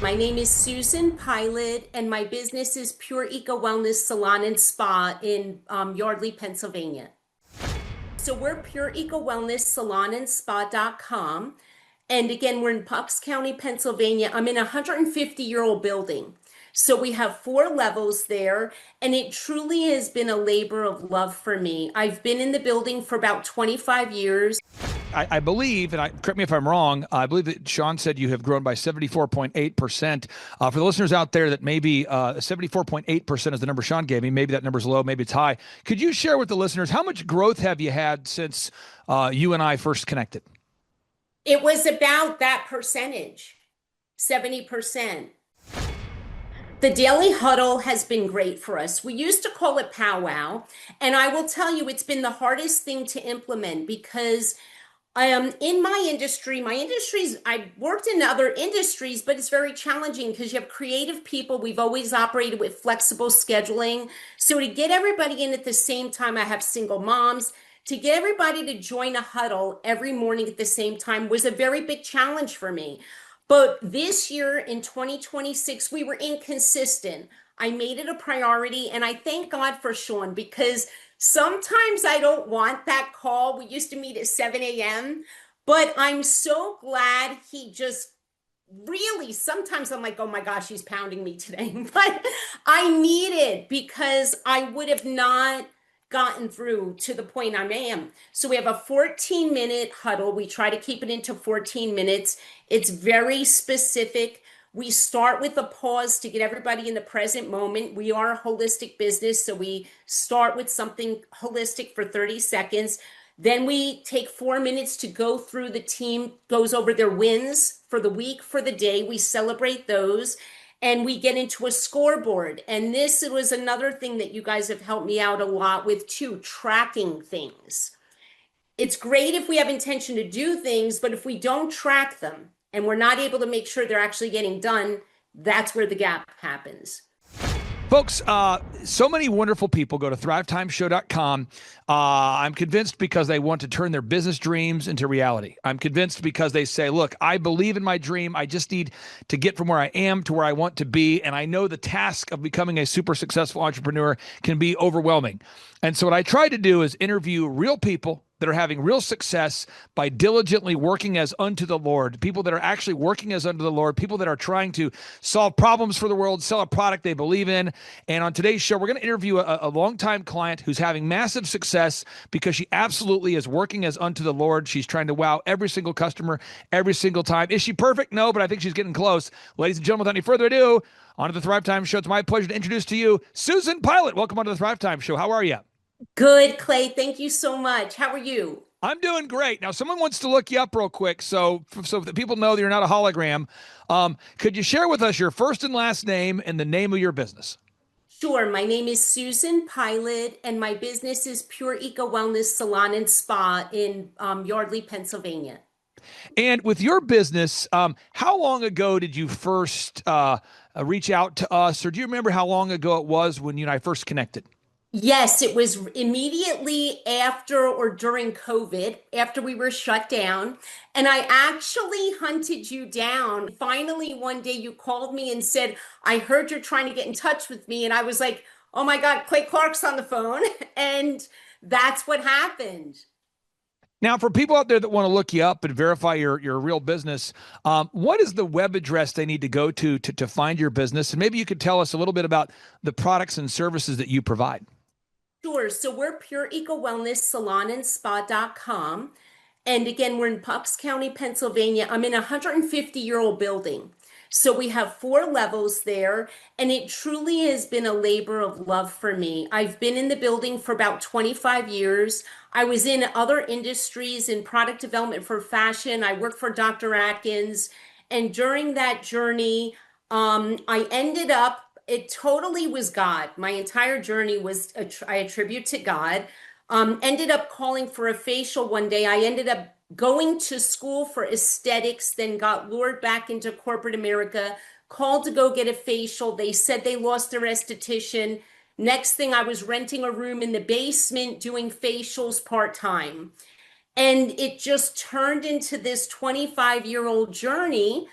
My name is Susan Pilate, and my business is Pure Eco Wellness Salon and Spa in Yardley, Pennsylvania. So we're Pure Eco Wellness Salon and Spa.com. And again, we're in Bucks County, Pennsylvania. I'm in a 150-year-old building. So we have 4 levels there, and it truly has been a labor of love for me. I've been in the building for about 25 years. I believe, and correct me if I'm wrong, I believe that Sean said you have grown by 74.8%. For the listeners out there that maybe 74.8% is the number Sean gave me. Maybe that number's low, maybe it's high. Could you share with the listeners how much growth have you had since you and I first connected? It was about that percentage, 70%. The daily huddle has been great for us. We used to call it powwow, and I will tell you, it's been the hardest thing to implement because in my industries, I've worked in other industries, but it's very challenging because you have creative people. We've always operated with flexible scheduling. So to get everybody in at the same time, I have single moms. To get everybody to join a huddle every morning at the same time was a very big challenge for me. But this year in 2026, we were inconsistent. I made it a priority, and I thank God for Sean because sometimes I don't want that call. We used to meet at 7 a.m., but I'm so glad he just really, sometimes I'm like, oh my gosh, he's pounding me today. But I need it because I would have not gotten through to the point I am. So we have a 14-minute huddle. We try to keep it into 14 minutes. It's very specific. We start with a pause to get everybody in the present moment. We are a holistic business, so we start with something holistic for 30 seconds. Then we take 4 minutes to go through. The team goes over their wins for the week, for the day. We celebrate those, and we get into a scoreboard. And this was another thing that you guys have helped me out a lot with too, tracking things. It's great if we have intention to do things, but if we don't track them and we're not able to make sure they're actually getting done, that's where the gap happens. Folks, so many wonderful people go to thrivetimeshow.com. I'm convinced because they want to turn their business dreams into reality. I'm convinced because they say, look, I believe in my dream. I just need to get from where I am to where I want to be. And I know the task of becoming a super successful entrepreneur can be overwhelming. And so what I try to do is interview real people that are having real success by diligently working as unto the Lord, people that are actually working as unto the Lord, people that are trying to solve problems for the world, sell a product they believe in. And on today's show, we're going to interview a longtime client who's having massive success because she absolutely is working as unto the Lord. She's trying to wow every single customer every single time. Is she perfect? No, but I think she's getting close. Ladies and gentlemen, without any further ado, on to the Thrivetime Show. It's my pleasure to introduce to you Susan Pilate. Welcome onto the Thrivetime Show. How are you? Good, Clay. Thank you so much. How are you? I'm doing great. Now, someone wants to look you up real quick, so that people know that you're not a hologram. Could you share with us your first and last name and the name of your business? Sure. My name is Susan Pilate, and my business is Pure Eco Wellness Salon and Spa in Yardley, Pennsylvania. And with your business, how long ago did you first reach out to us, or do you remember how long ago it was when you and I first connected? Yes, it was immediately after or during COVID, after we were shut down. And I actually hunted you down. Finally, one day you called me and said, I heard you're trying to get in touch with me. And I was like, oh my God, Clay Clark's on the phone. And that's what happened. Now, for people out there that want to look you up and verify your real business, what is the web address they need to go to find your business? And maybe you could tell us a little bit about the products and services that you provide. Sure. So we're Pure Eco Wellness Salon and Spa.com. And again, we're in Bucks County, Pennsylvania. I'm in a 150-year-old building. So we have 4 levels there, and it truly has been a labor of love for me. I've been in the building for about 25 years. I was in other industries in product development for fashion. I worked for Dr. Atkins. And during that journey, I ended up it totally was God. My entire journey was, I attribute to God. Ended up calling for a facial one day. I ended up going to school for aesthetics, then got lured back into corporate America, called to go get a facial. They said they lost their esthetician. Next thing, I was renting a room in the basement doing facials part-time. And it just turned into this 25-year-old journey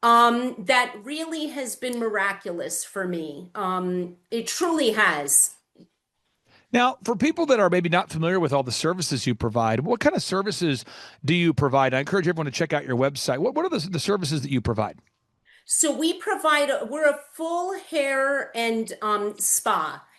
that really has been miraculous for me. It truly has. Now, for people that are maybe not familiar with all the services you provide, what kind of services do you provide? I encourage everyone to check out your website. What are the services that you provide? So we're a full hair and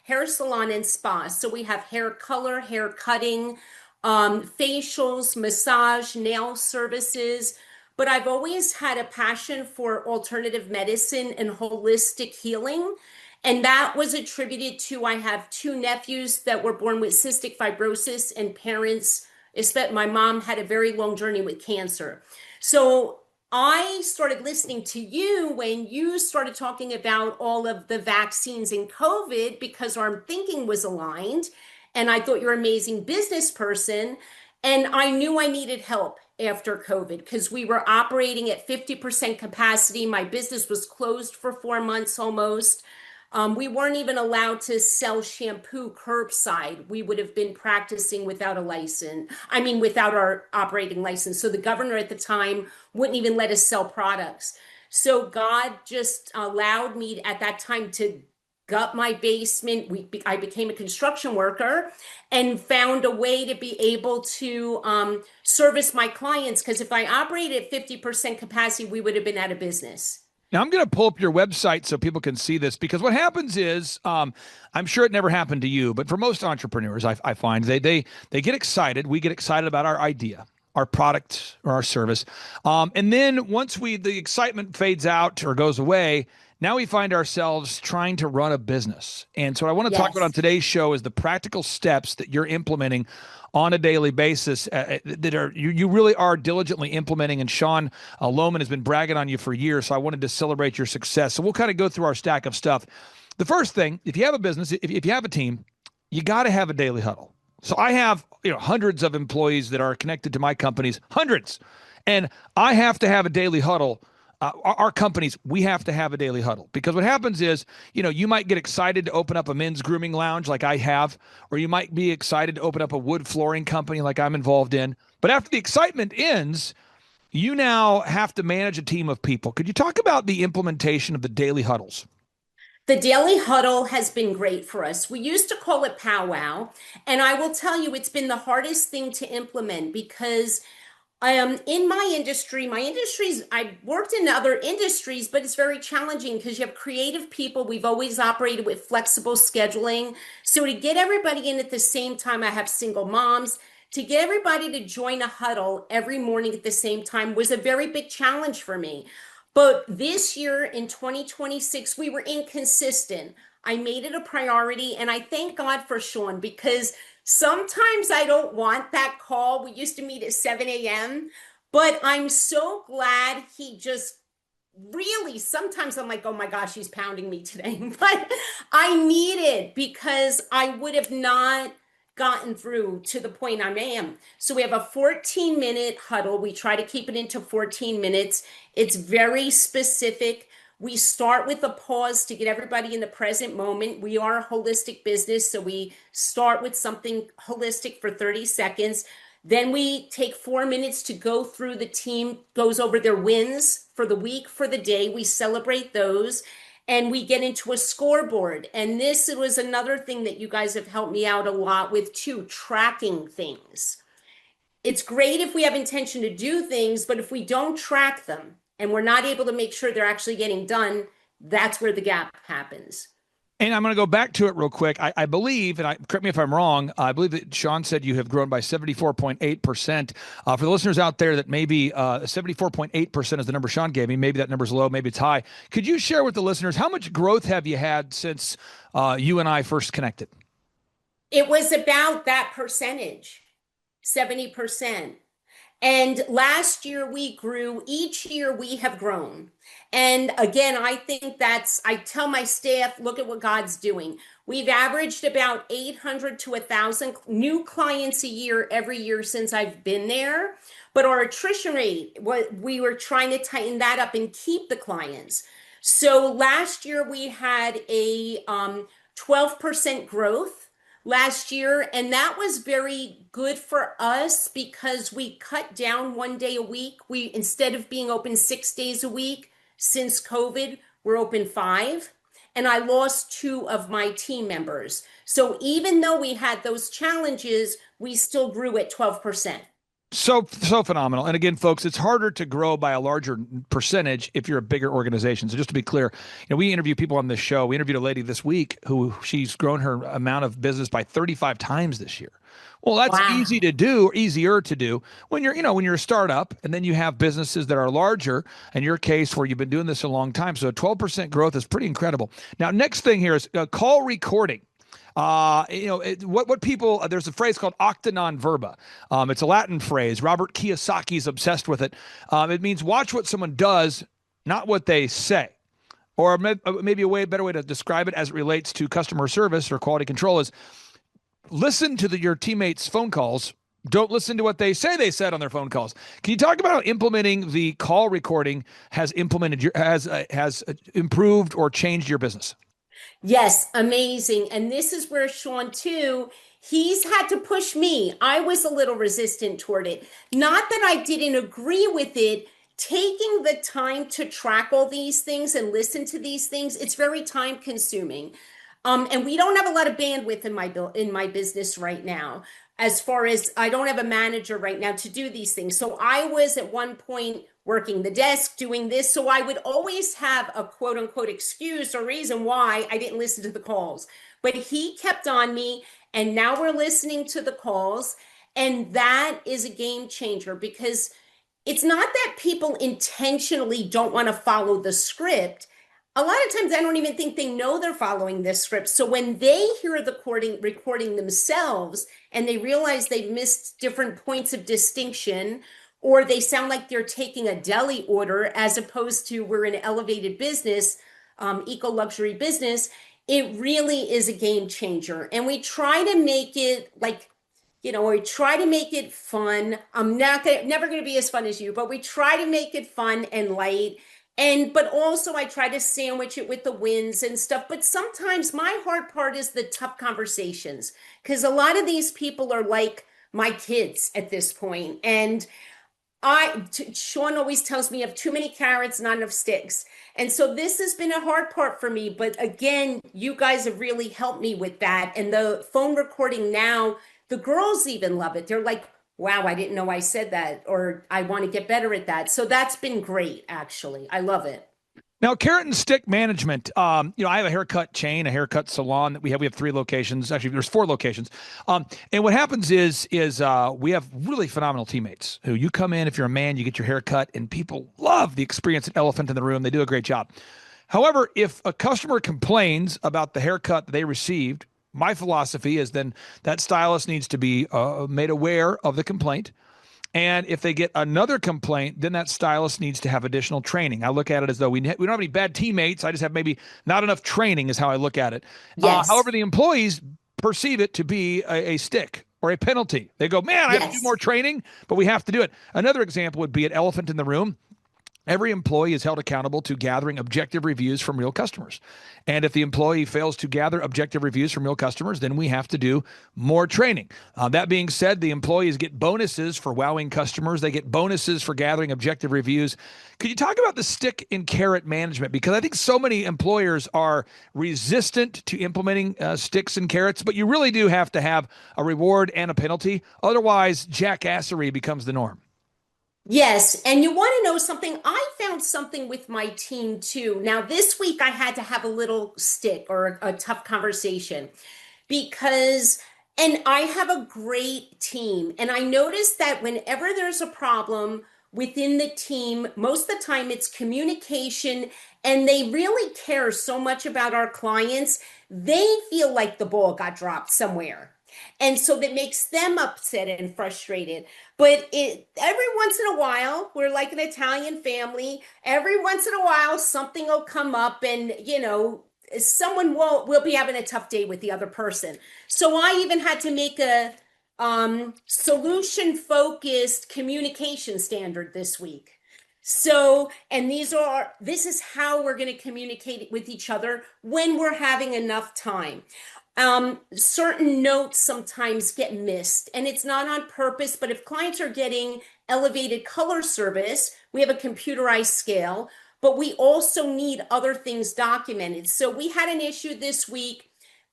hair salon and spa. So we have hair color, hair cutting, facials, massage, nail services. But I've always had a passion for alternative medicine and holistic healing. And that was attributed to I have two nephews that were born with cystic fibrosis and parents, especially my mom had a very long journey with cancer. So I started listening to you when you started talking about all of the vaccines and COVID because our thinking was aligned. And I thought you're an amazing business person. And I knew I needed help after COVID because we were operating at 50% capacity. My business was closed for 4 months almost. We weren't even allowed to sell shampoo curbside. We would have been practicing without a license. I mean, without our operating license. So the governor at the time wouldn't even let us sell products. So God just allowed me at that time to gut my basement. I became a construction worker and found a way to be able to service my clients. Because if I operated at 50% capacity, we would have been out of business. Now I'm going to pull up your website so people can see this because what happens is, I'm sure it never happened to you, but for most entrepreneurs, I find they get excited. We get excited about our idea, our product, or our service, and then once the excitement fades out or goes away, now we find ourselves trying to run a business. And so what I want to talk about on Yes. today's show is the practical steps that you're implementing on a daily basis that are you really are diligently implementing. And Sean Lohman has been bragging on you for years, so I wanted to celebrate your success. So we'll kind of go through our stack of stuff. The first thing, if you have a business, if you have a team, you got to have a daily huddle. So I have hundreds of employees that are connected to my companies, hundreds, and I have to have a daily huddle. Our companies, we have to have a daily huddle because what happens is, you might get excited to open up a men's grooming lounge like I have, or you might be excited to open up a wood flooring company like I'm involved in. But after the excitement ends, you now have to manage a team of people. Could you talk about the implementation of the daily huddles? The daily huddle has been great for us. We used to call it powwow, and I will tell you, it's been the hardest thing to implement because in my industries, I worked in other industries, but it's very challenging because you have creative people. We've always operated with flexible scheduling. So to get everybody in at the same time, I have single moms. To get everybody to join a huddle every morning at the same time was a very big challenge for me. But this year in 2026, we were inconsistent. I made it a priority, and I thank God for Sean because sometimes I don't want that call. We used to meet at 7 a.m., but I'm so glad he just really, sometimes I'm like, oh my gosh, he's pounding me today. But I need it because I would have not gotten through to the point I am. So we have a 14-minute huddle. We try to keep it into 14 minutes. It's very specific. We start with a pause to get everybody in the present moment. We are a holistic business, so we start with something holistic for 30 seconds. Then we take 4 minutes to go through the team, goes over their wins for the week, for the day. We celebrate those and we get into a scoreboard. And this was another thing that you guys have helped me out a lot with too, tracking things. It's great if we have intention to do things, but if we don't track them and we're not able to make sure they're actually getting done, that's where the gap happens. And I'm going to go back to it real quick. I believe, and correct me if I'm wrong, I believe that Sean said you have grown by 74.8%. For the listeners out there that maybe 74.8% is the number Sean gave me. Maybe that number's low, maybe it's high. Could you share with the listeners how much growth have you had since you and I first connected? It was about that percentage, 70%. And last year we grew, each year we have grown. And again, I think I tell my staff, look at what God's doing. We've averaged about 800 to 1,000 new clients a year every year since I've been there. But our attrition rate, we were trying to tighten that up and keep the clients. So last year we had a 12% growth last year, and that was very good for us because we cut down 1 day a week. We, instead of being open 6 days a week, Since COVID, we're open 5, and I lost 2 of my team members. So even though we had those challenges, we still grew at 12%. So phenomenal. And again, folks, it's harder to grow by a larger percentage if you're a bigger organization. So just to be clear, we interview people on this show. We interviewed a lady this week who she's grown her amount of business by 35 times this year. Well, that's easy Wow. to do, or easier to do when you're a startup, and then you have businesses that are larger. In your case, where you've been doing this a long time, so 12% growth is pretty incredible. Now, next thing here is call recording. What people, there's a phrase called octa non verba. It's a Latin phrase. Robert Kiyosaki's obsessed with it. It means watch what someone does, not what they say. Or maybe better way to describe it as it relates to customer service or quality control is listen to your teammates' phone calls. Don't listen to what they say they said on their phone calls. Can you talk about how implementing the call recording has improved or changed your business? Yes, amazing. And this is where Sean, too, he's had to push me. I was a little resistant toward it. Not that I didn't agree with it. Taking the time to track all these things and listen to these things, it's very time consuming. And we don't have a lot of bandwidth in my business right now. As far as I don't have a manager right now to do these things. So I was at one point working the desk, doing this. So I would always have a quote unquote excuse or reason why I didn't listen to the calls. But he kept on me, and now we're listening to the calls. And that is a game changer, because it's not that people intentionally don't want to follow the script. A lot of times I don't even think they know they're following this script. So when they hear the recording themselves and they realize they've missed different points of distinction, or they sound like they're taking a deli order as opposed to we're an elevated business, eco luxury business, it really is a game changer. And we try to make it we try to make it fun. I'm never gonna be as fun as you, but we try to make it fun and light. But also I try to sandwich it with the wins and stuff. But sometimes my hard part is the tough conversations, because a lot of these people are like my kids at this point. And Sean always tells me you have too many carrots, not enough sticks. And so this has been a hard part for me. But again, you guys have really helped me with that. And the phone recording now, the girls even love it. They're like, wow, I didn't know I said that, or I want to get better at that. So that's been great, actually. I love it. Now, carrot and stick management. I have a haircut chain, a haircut salon that we have. We have 3 locations. Actually, there's 4 locations. And what happens is we have really phenomenal teammates who you come in, if you're a man, you get your hair cut, and people love the experience at Elephant in the Room. They do a great job. However, if a customer complains about the haircut that they received, my philosophy is then that stylist needs to be made aware of the complaint. And if they get another complaint, then that stylist needs to have additional training. I look at it as though we don't have any bad teammates. I just have maybe not enough training is how I look at it. Yes. However, the employees perceive it to be a stick or a penalty. They go, man, I have to do more training, but we have to do it. Another example would be at Elephant in the Room. Every employee is held accountable to gathering objective reviews from real customers. And if the employee fails to gather objective reviews from real customers, then we have to do more training. That being said, the employees get bonuses for wowing customers. They get bonuses for gathering objective reviews. Could you talk about the stick and carrot management? Because I think so many employers are resistant to implementing sticks and carrots, but you really do have to have a reward and a penalty. Otherwise, jackassery becomes the norm. Yes, and you want to know something? I found something with my team too. Now, this week I had to have a little stick or a tough conversation because, and I have a great team. And I noticed that whenever there's a problem within the team, most of the time it's communication, and they really care so much about our clients. They feel like the ball got dropped somewhere. And so that makes them upset and frustrated. But every once in a while, we're like an Italian family. Every once in a while, something will come up, and someone will be having a tough day with the other person. So I even had to make a solution focused communication standard this week. So, and this is how we're going to communicate with each other when we're having enough time. Certain notes sometimes get missed, and it's not on purpose, but if clients are getting elevated color service, we have a computerized scale. but we also need other things documented. So we had an issue this week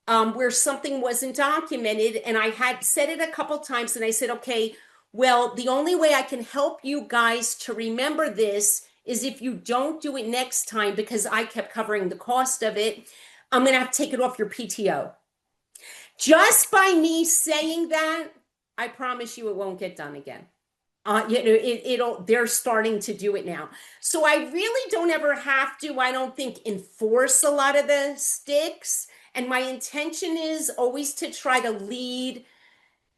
where something wasn't documented, and I had said it a couple times, and I said, okay, well, the only way I can help you guys to remember this is if you don't do it next time, because I kept covering the cost of it, I'm going to have to take it off your PTO. Just by me saying that, I promise you it won't get done again. They're starting to do it now. So I really don't ever have to, I don't think, enforce a lot of the sticks. And my intention is always to try to lead.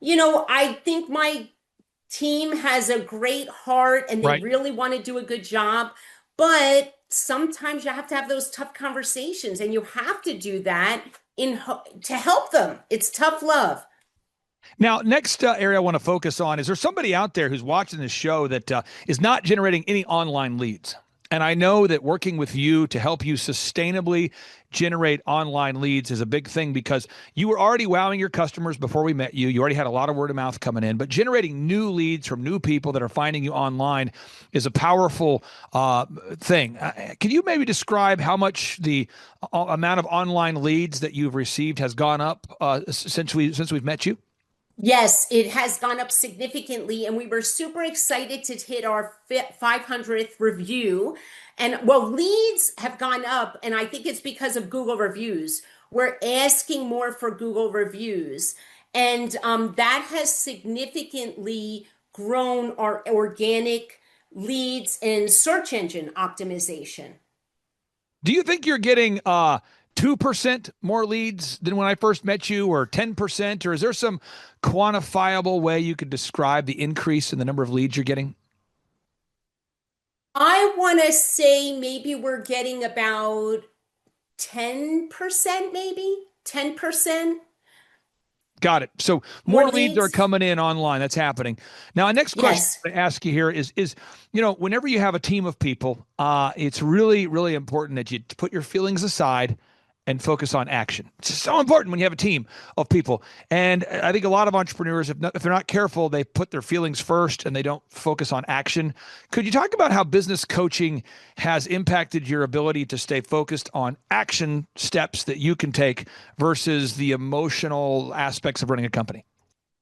I think my team has a great heart and they Right. really want to do a good job. But sometimes you have to have those tough conversations, and you have to do that to help them. It's tough love. Now, next area I want to focus on is there somebody out there who's watching this show that is not generating any online leads? And I know that working with you to help you sustainably generate online leads is a big thing because you were already wowing your customers before we met you. You already had a lot of word of mouth coming in, but generating new leads from new people that are finding you online is a powerful thing. Can you maybe describe how much the amount of online leads that you've received has gone up since we've met you? Yes, it has gone up significantly, and we were super excited to hit our 500th review. And well, leads have gone up, and I think it's because of Google reviews. We're asking more for Google reviews, and that has significantly grown our organic leads and search engine optimization. Do you think you're getting 2% more leads than when I first met you, or 10%? Or is there some quantifiable way you could describe the increase in the number of leads you're getting? I want to say maybe we're getting about 10%, maybe 10% Got it. So more more leads are leads. coming in online. That's happening. Now, the next question Yes. to ask you here is, whenever you have a team of people, it's really, really important that you put your feelings aside and focus on action. It's so important when you have a team of people. And I think a lot of entrepreneurs, if they're not careful, they put their feelings first and they don't focus on action. Could you talk about how business coaching has impacted your ability to stay focused on action steps that you can take versus the emotional aspects of running a company?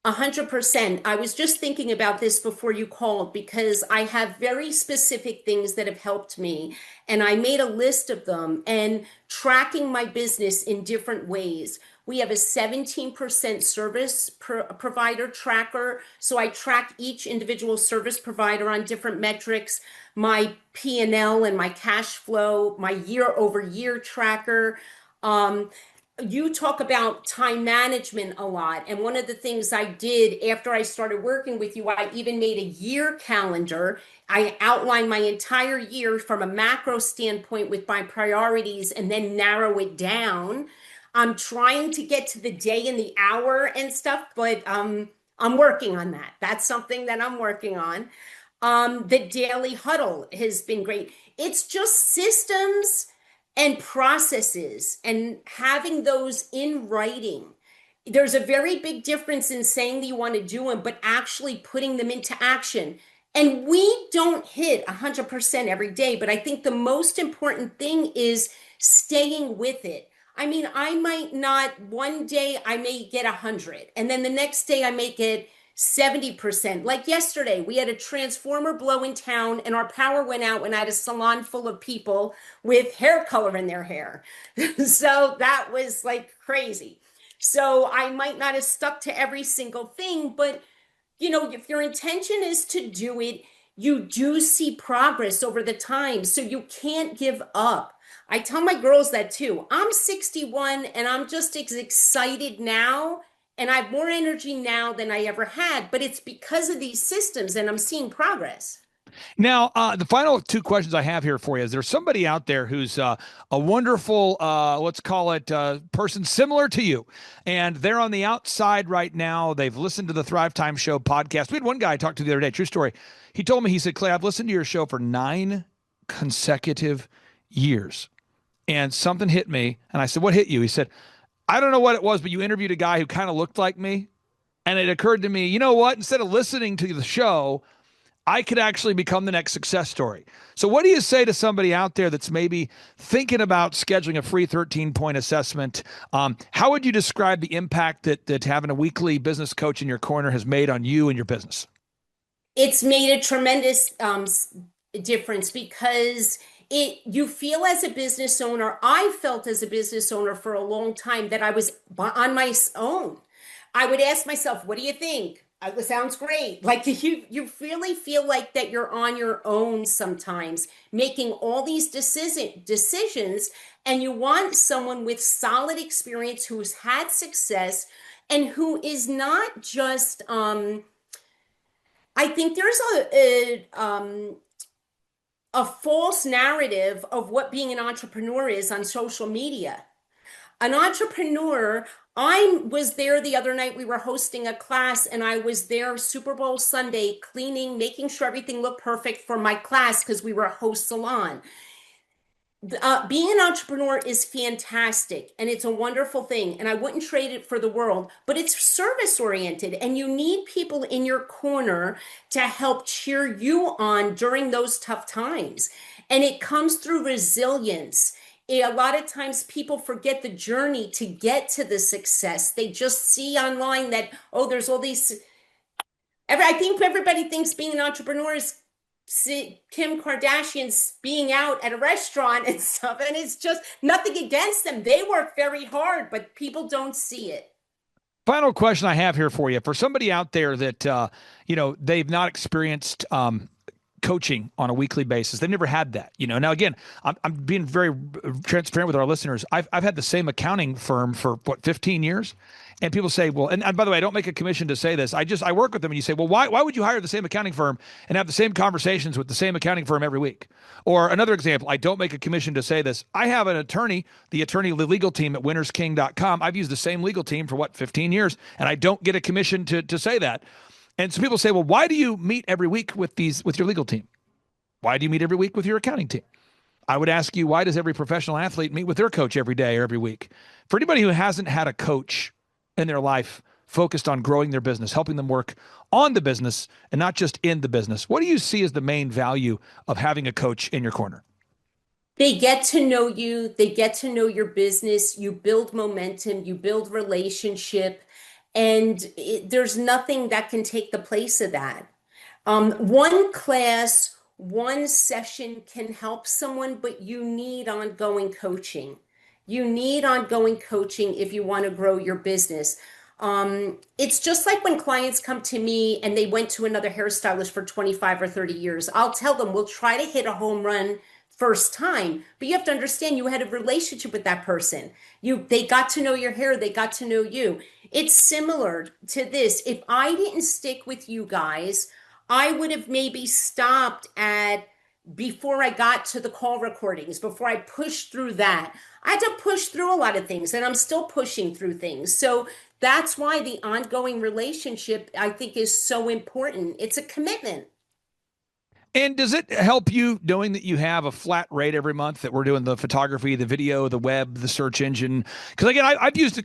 100%. I was just thinking about this before you called because I have very specific things that have helped me. And I made a list of them and tracking my business in different ways. We have a 17% service provider tracker. So I track each individual service provider on different metrics, my P&L and my cash flow, my year over year tracker. Um, you talk about time management a lot. And one of the things I did after I started working with you, I even made a year calendar. I outlined my entire year from a macro standpoint with my priorities and then narrow it down. I'm trying to get to the day and the hour and stuff, but I'm working on that. That's something that I'm working on. The daily huddle has been great. It's just systems and processes and having those in writing. There's a very big difference in saying that you want to do them, but actually putting them into action. And we don't hit 100% every day, but I think the most important thing is staying with it. I mean, I might not, one day I may get 100, and then the next day I may get 70%. Like yesterday, we had a transformer blow in town and our power went out when I had a salon full of people with hair color in their hair. So that was like crazy. So I might not have stuck to every single thing, but if your intention is to do it, you do see progress over the time. So you can't give up. I tell my girls that too. I'm 61 and I'm just as excited now and I have more energy now than I ever had, but it's because of these systems and I'm seeing progress. Now, the final two questions I have here for you is there's somebody out there who's a wonderful, let's call it person similar to you. And they're on the outside right now. They've listened to the Thrivetime Show podcast. We had one guy I talked to the other day, true story. He told me, he said, Clay, I've listened to your show for 9 consecutive years. And something hit me. And I said, what hit you? He said, I don't know what it was, but you interviewed a guy who kind of looked like me. And it occurred to me, you know what? Instead of listening to the show, I could actually become the next success story. So, what do you say to somebody out there that's maybe thinking about scheduling a free 13-point assessment? How would you describe the impact that having a weekly business coach in your corner has made on you and your business? It's made a tremendous difference because you feel as a business owner, I felt as a business owner for a long time that I was on my own. I would ask myself, what do you think? It sounds great. Like you really feel like that you're on your own sometimes, making all these decisions, and you want someone with solid experience who's had success and who is not just I think there's a false narrative of what being an entrepreneur is on social media. An entrepreneur, I was there the other night. We were hosting a class, and I was there Super Bowl Sunday cleaning, making sure everything looked perfect for my class because we were a host salon. Being an entrepreneur is fantastic and it's a wonderful thing. And I wouldn't trade it for the world, but it's service oriented. And you need people in your corner to help cheer you on during those tough times. And it comes through resilience. A lot of times people forget the journey to get to the success. They just see online that, oh, there's all these. I think everybody thinks being an entrepreneur is see Kim Kardashian's being out at a restaurant and stuff, and it's just nothing against them. They work very hard, but people don't see it. Final question I have here for you. For somebody out there that, they've not experienced coaching on a weekly basis. They've never had that, Now, again, I'm being very transparent with our listeners. I've had the same accounting firm for 15 years. And people say, well, and by the way, I don't make a commission to say this. I work with them and you say, well, why would you hire the same accounting firm and have the same conversations with the same accounting firm every week? Or another example, I don't make a commission to say this. I have an attorney, the legal team at winnersking.com. I've used the same legal team for 15 years, and I don't get a commission to say that. And so people say, well, why do you meet every week with your legal team? Why do you meet every week with your accounting team? I would ask you, why does every professional athlete meet with their coach every day or every week? For anybody who hasn't had a coach in their life focused on growing their business, helping them work on the business and not just in the business, what do you see as the main value of having a coach in your corner? They get to know you, they get to know your business, you build momentum, you build relationship, and there's nothing that can take the place of that. One class, one session can help someone, but you need ongoing coaching. You need ongoing coaching if you want to grow your business. It's just like when clients come to me and they went to another hairstylist for 25 or 30 years. I'll tell them we'll try to hit a home run first time, but you have to understand you had a relationship with that person. They got to know your hair, they got to know you. It's similar to this. If I didn't stick with you guys, I would have maybe stopped at before I got to the call recordings, before I pushed through that. I had to push through a lot of things and I'm still pushing through things. So that's why the ongoing relationship, I think, is so important. It's a commitment. And does it help you knowing that you have a flat rate every month, that we're doing the photography, the video, the web, the search engine? Because again, I've used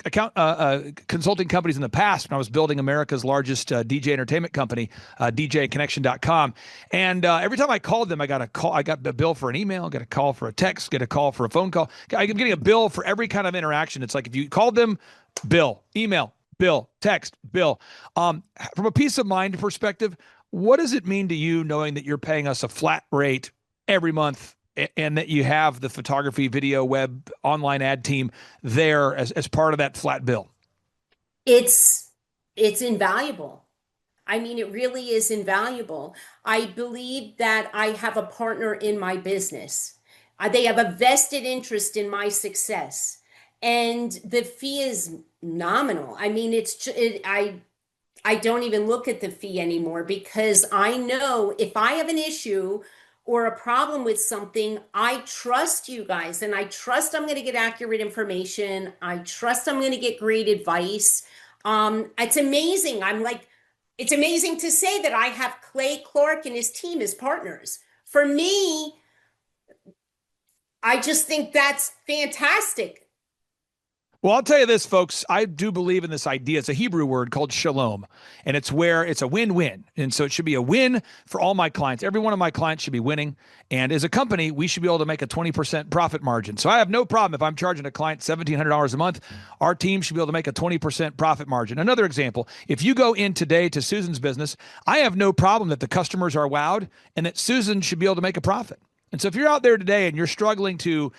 consulting companies in the past when I was building America's largest DJ entertainment company, DJconnection.com. And every time I called them, I got a bill for an email, got a call for a text, get a call for a phone call. I'm getting a bill for every kind of interaction. It's like if you called them, bill, email, bill, text, bill. From a peace of mind perspective, what does it mean to you knowing that you're paying us a flat rate every month and that you have the photography, video, web, online ad team there as part of that flat bill? It's it's invaluable. I mean, it really is invaluable. I believe that I have a partner in my business. They have a vested interest in my success, and the fee is nominal. I mean, I don't even look at the fee anymore because I know if I have an issue or a problem with something, I trust you guys and I trust I'm going to get accurate information. I trust I'm going to get great advice. It's amazing. It's amazing to say that I have Clay Clark and his team as partners. For me, I just think that's fantastic. Well, I'll tell you this, folks. I do believe in this idea. It's a Hebrew word called shalom, and it's where it's a win-win. And so it should be a win for all my clients. Every one of my clients should be winning. And as a company, we should be able to make a 20% profit margin. So I have no problem if I'm charging a client $1,700 a month. Our team should be able to make a 20% profit margin. Another example, if you go in today to Susan's business, I have no problem that the customers are wowed and that Susan should be able to make a profit. And so if you're out there today and you're struggling to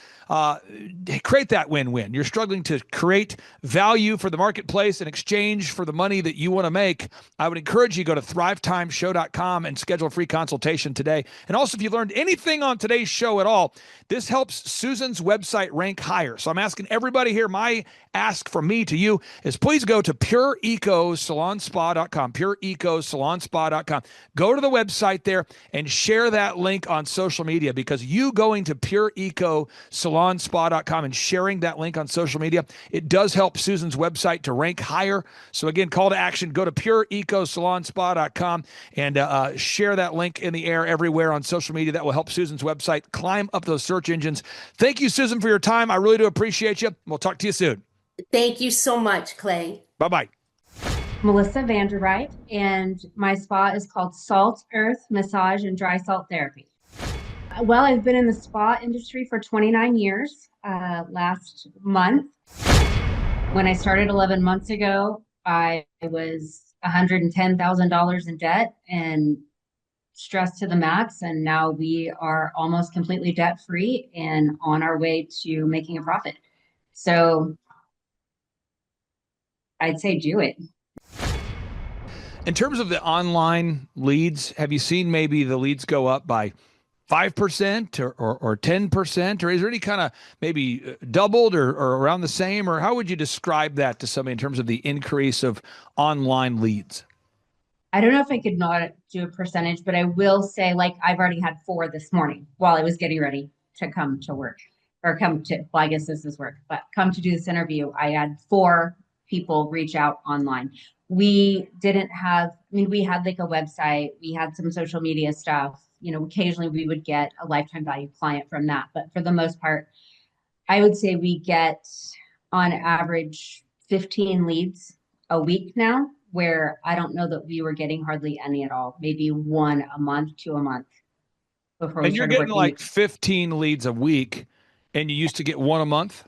create that win-win, you're struggling to create value for the marketplace in exchange for the money that you want to make, I would encourage you to go to thrivetimeshow.com and schedule a free consultation today. And also, if you learned anything on today's show at all, this helps Susan's website rank higher. So I'm asking everybody here, my ask from me to you is please go to pureecosalonspa.com, pureecosalonspa.com. Go to the website there and share that link on social media, because you going to pureecosalonspa.com and sharing that link on social media, it does help Susan's website to rank higher. So again, call to action, go to pureecosalonspa.com and share that link in the air everywhere on social media. That will help Susan's website climb up those search engines. Thank you, Susan, for your time. I really do appreciate you. We'll talk to you soon. Thank you so much, Clay. Bye-bye. Melissa Vanderright, and my spa is called Salt Earth Massage and Dry Salt Therapy. Well, I've been in the spa industry for 29 years. Last month, when I started 11 months ago, I was $110,000 in debt and stressed to the max. And now we are almost completely debt free and on our way to making a profit. So I'd say do it. In terms of the online leads, have you seen maybe the leads go up by 5% or 10%? Or is there any kind of maybe doubled or around the same? Or how would you describe that to somebody in terms of the increase of online leads? I don't know if I could not do a percentage, but I will say, like, I've already had 4 this morning while I was getting ready to come to work or come to, well, I guess this is work, but come to do this interview. I had 4 people reach out online. We didn't have, I mean, we had like a website, we had some social media stuff, you know, occasionally we would get a lifetime value client from that. But for the most part, I would say we get on average 15 leads a week now, where I don't know that we were getting hardly any at all, maybe 1 a month, 2 a month before we And you're started getting working. like 15 leads a week, and you used to get 1 a month?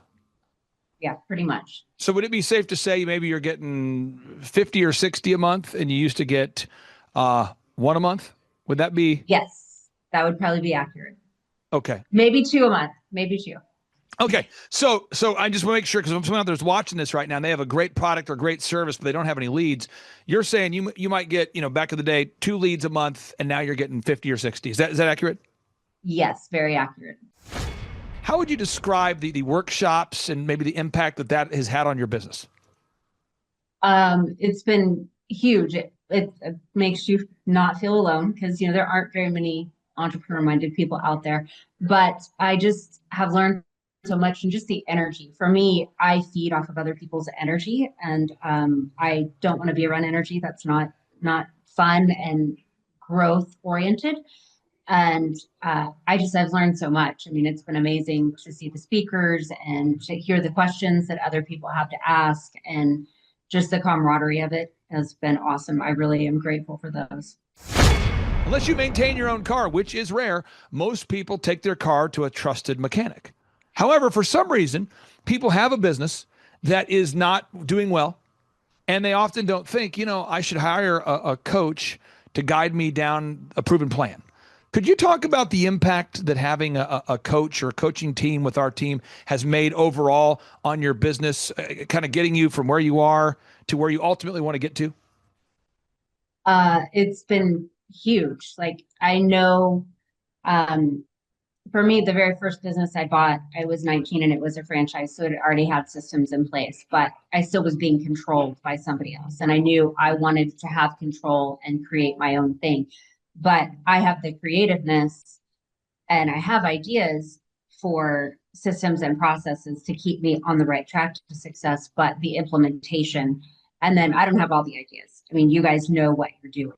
Yeah, pretty much. So would it be safe to say maybe you're getting 50 or 60 a month and you used to get 1 a month? Would that be? Yes, that would probably be accurate. Okay. Maybe 2 a month, maybe 2. Okay. So I just want to make sure, because if someone out there's watching this right now and they have a great product or great service, but they don't have any leads, you're saying you might get, back in the day, 2 leads a month, and now you're getting 50 or 60. Is that accurate? Yes, very accurate. How would you describe the workshops and maybe the impact that has had on your business? It's been huge. It makes you not feel alone, because there aren't very many entrepreneur-minded people out there. But I just have learned so much, and just the energy. For me, I feed off of other people's energy, and I don't want to be around energy that's not fun and growth oriented. And I've learned so much. I mean, it's been amazing to see the speakers and to hear the questions that other people have to ask, and just the camaraderie of it has been awesome. I really am grateful for those. Unless you maintain your own car, which is rare, most people take their car to a trusted mechanic. However, for some reason, people have a business that is not doing well, and they often don't think, I should hire a coach to guide me down a proven plan. Could you talk about the impact that having a coach or a coaching team with our team has made overall on your business, kind of getting you from where you are to where you ultimately want to get to? It's been huge. Like, I know, for me, the very first business I bought, I was 19 and it was a franchise. So it already had systems in place, but I still was being controlled by somebody else. And I knew I wanted to have control and create my own thing. But I have the creativeness and I have ideas for systems and processes to keep me on the right track to success, but the implementation, and then I don't have all the ideas. I mean, you guys know what you're doing.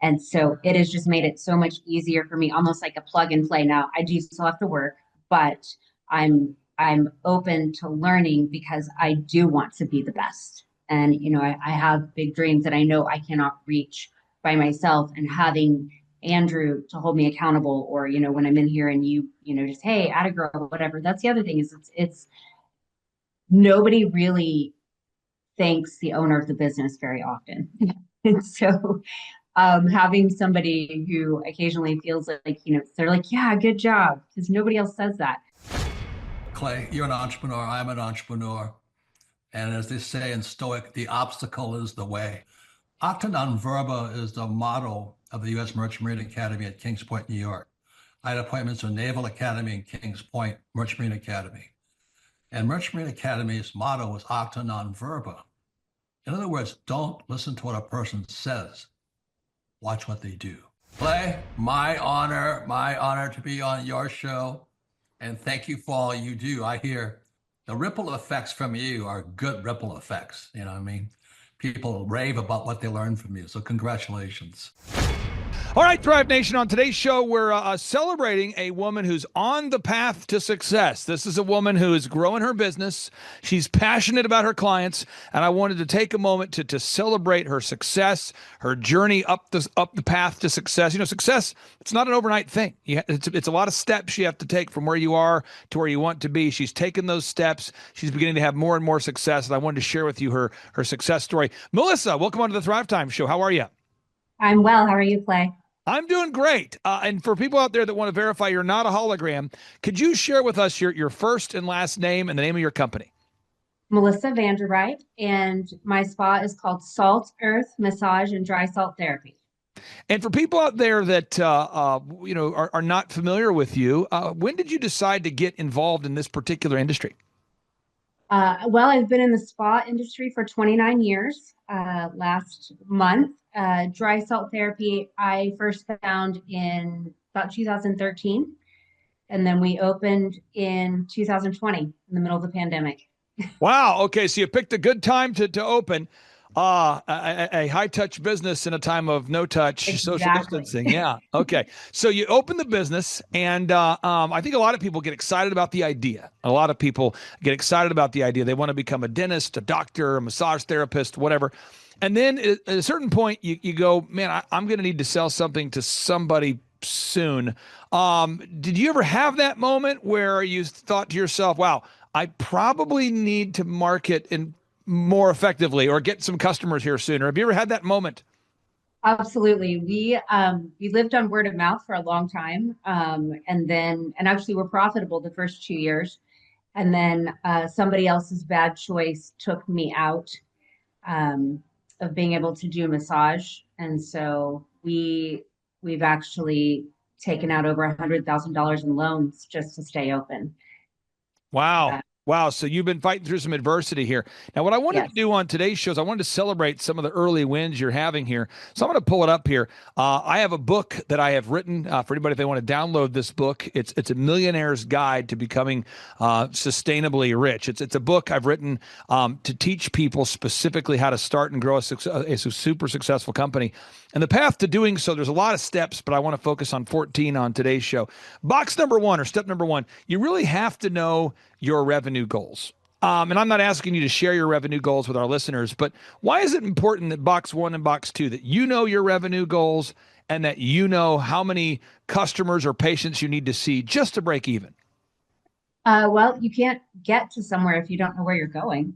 And so it has just made it so much easier for me, almost like a plug and play. Now, I do still have to work, but I'm I'm open to learning because I do want to be the best. And, I have big dreams that I know I cannot reach by myself. And having Andrew to hold me accountable, or, when I'm in here and just, hey, atta girl, whatever. That's the other thing is it's nobody really thanks the owner of the business very often. And so having somebody who occasionally feels like, they're like, yeah, good job, because nobody else says that. Clay, you're an entrepreneur. I'm an entrepreneur. And as they say in Stoic, the obstacle is the way. Acta non verba is the motto of the U.S. Merchant Marine Academy at Kings Point, New York. I had appointments to Naval Academy and Kings Point Merchant Marine Academy. And Merchant Marine Academy's motto was Acta non verba. In other words, don't listen to what a person says. Watch what they do. Clay, my honor to be on your show. And thank you for all you do. I hear the ripple effects from you are good ripple effects. You know what I mean? People rave about what they learned from you. So congratulations. All right, Thrive Nation, on today's show, we're celebrating a woman who's on the path to success. This is a woman who is growing her business. She's passionate about her clients, and I wanted to take a moment to celebrate her success, her journey up the path to success. Success, it's not an overnight thing. It's a lot of steps you have to take from where you are to where you want to be. She's taken those steps. She's beginning to have more and more success, and I wanted to share with you her success story. Melissa, welcome onto the Thrivetime show. How are you? I'm well. How are you, Clay? I'm doing great. And for people out there that want to verify you're not a hologram, could you share with us your first and last name and the name of your company? Melissa Vanderright, and my spa is called Salt Earth Massage and Dry Salt Therapy. And for people out there that are not familiar with you, when did you decide to get involved in this particular industry? Well, I've been in the spa industry for 29 years. Last month, dry salt therapy, I first found in about 2013. And then we opened in 2020 in the middle of the pandemic. Wow. Okay. So you picked a good time to open a high-touch business in a time of no-touch social distancing. Yeah. Okay. So you open the business, and I think a lot of people get excited about the idea. A lot of people get excited about the idea. They want to become a dentist, a doctor, a massage therapist, whatever. And then at a certain point, you go, man, I'm going to need to sell something to somebody soon. Did you ever have that moment where you thought to yourself, wow, I probably need to market in more effectively or get some customers here sooner? Have you ever had that moment? Absolutely. We lived on word of mouth for a long time. And actually we're profitable the first 2 years. And then somebody else's bad choice took me out of being able to do massage. And so we've actually taken out over $100,000 in loans just to stay open. Wow. Wow. So you've been fighting through some adversity here. Now, what I wanted to do on today's show is I wanted to celebrate some of the early wins you're having here. So I'm going to pull it up here. I have a book that I have written for anybody if they want to download this book. It's a millionaire's guide to becoming sustainably rich. It's a book I've written to teach people specifically how to start and grow a super successful company. And the path to doing so, there's a lot of steps, but I want to focus on 14 on today's show. Box number one, or step number one, you really have to know your revenue goals. And I'm not asking you to share your revenue goals with our listeners, but why is it important that box one and box two, that you know your revenue goals and that you know how many customers or patients you need to see just to break even? Well, you can't get to somewhere if you don't know where you're going.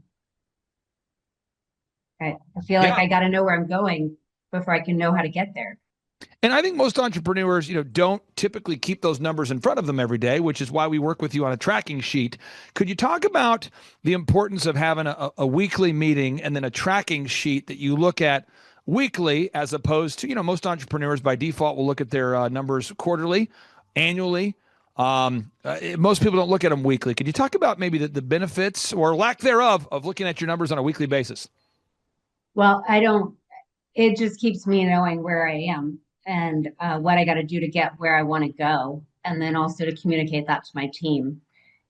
I feel like I got to know where I'm going before I can know how to get there. And I think most entrepreneurs, don't typically keep those numbers in front of them every day, which is why we work with you on a tracking sheet. Could you talk about the importance of having a weekly meeting and then a tracking sheet that you look at weekly, as opposed to, most entrepreneurs by default will look at their numbers quarterly, annually. Most people don't look at them weekly. Could you talk about maybe the benefits or lack thereof of looking at your numbers on a weekly basis? Well, it just keeps me knowing where I am and what I got to do to get where I want to go. And then also to communicate that to my team,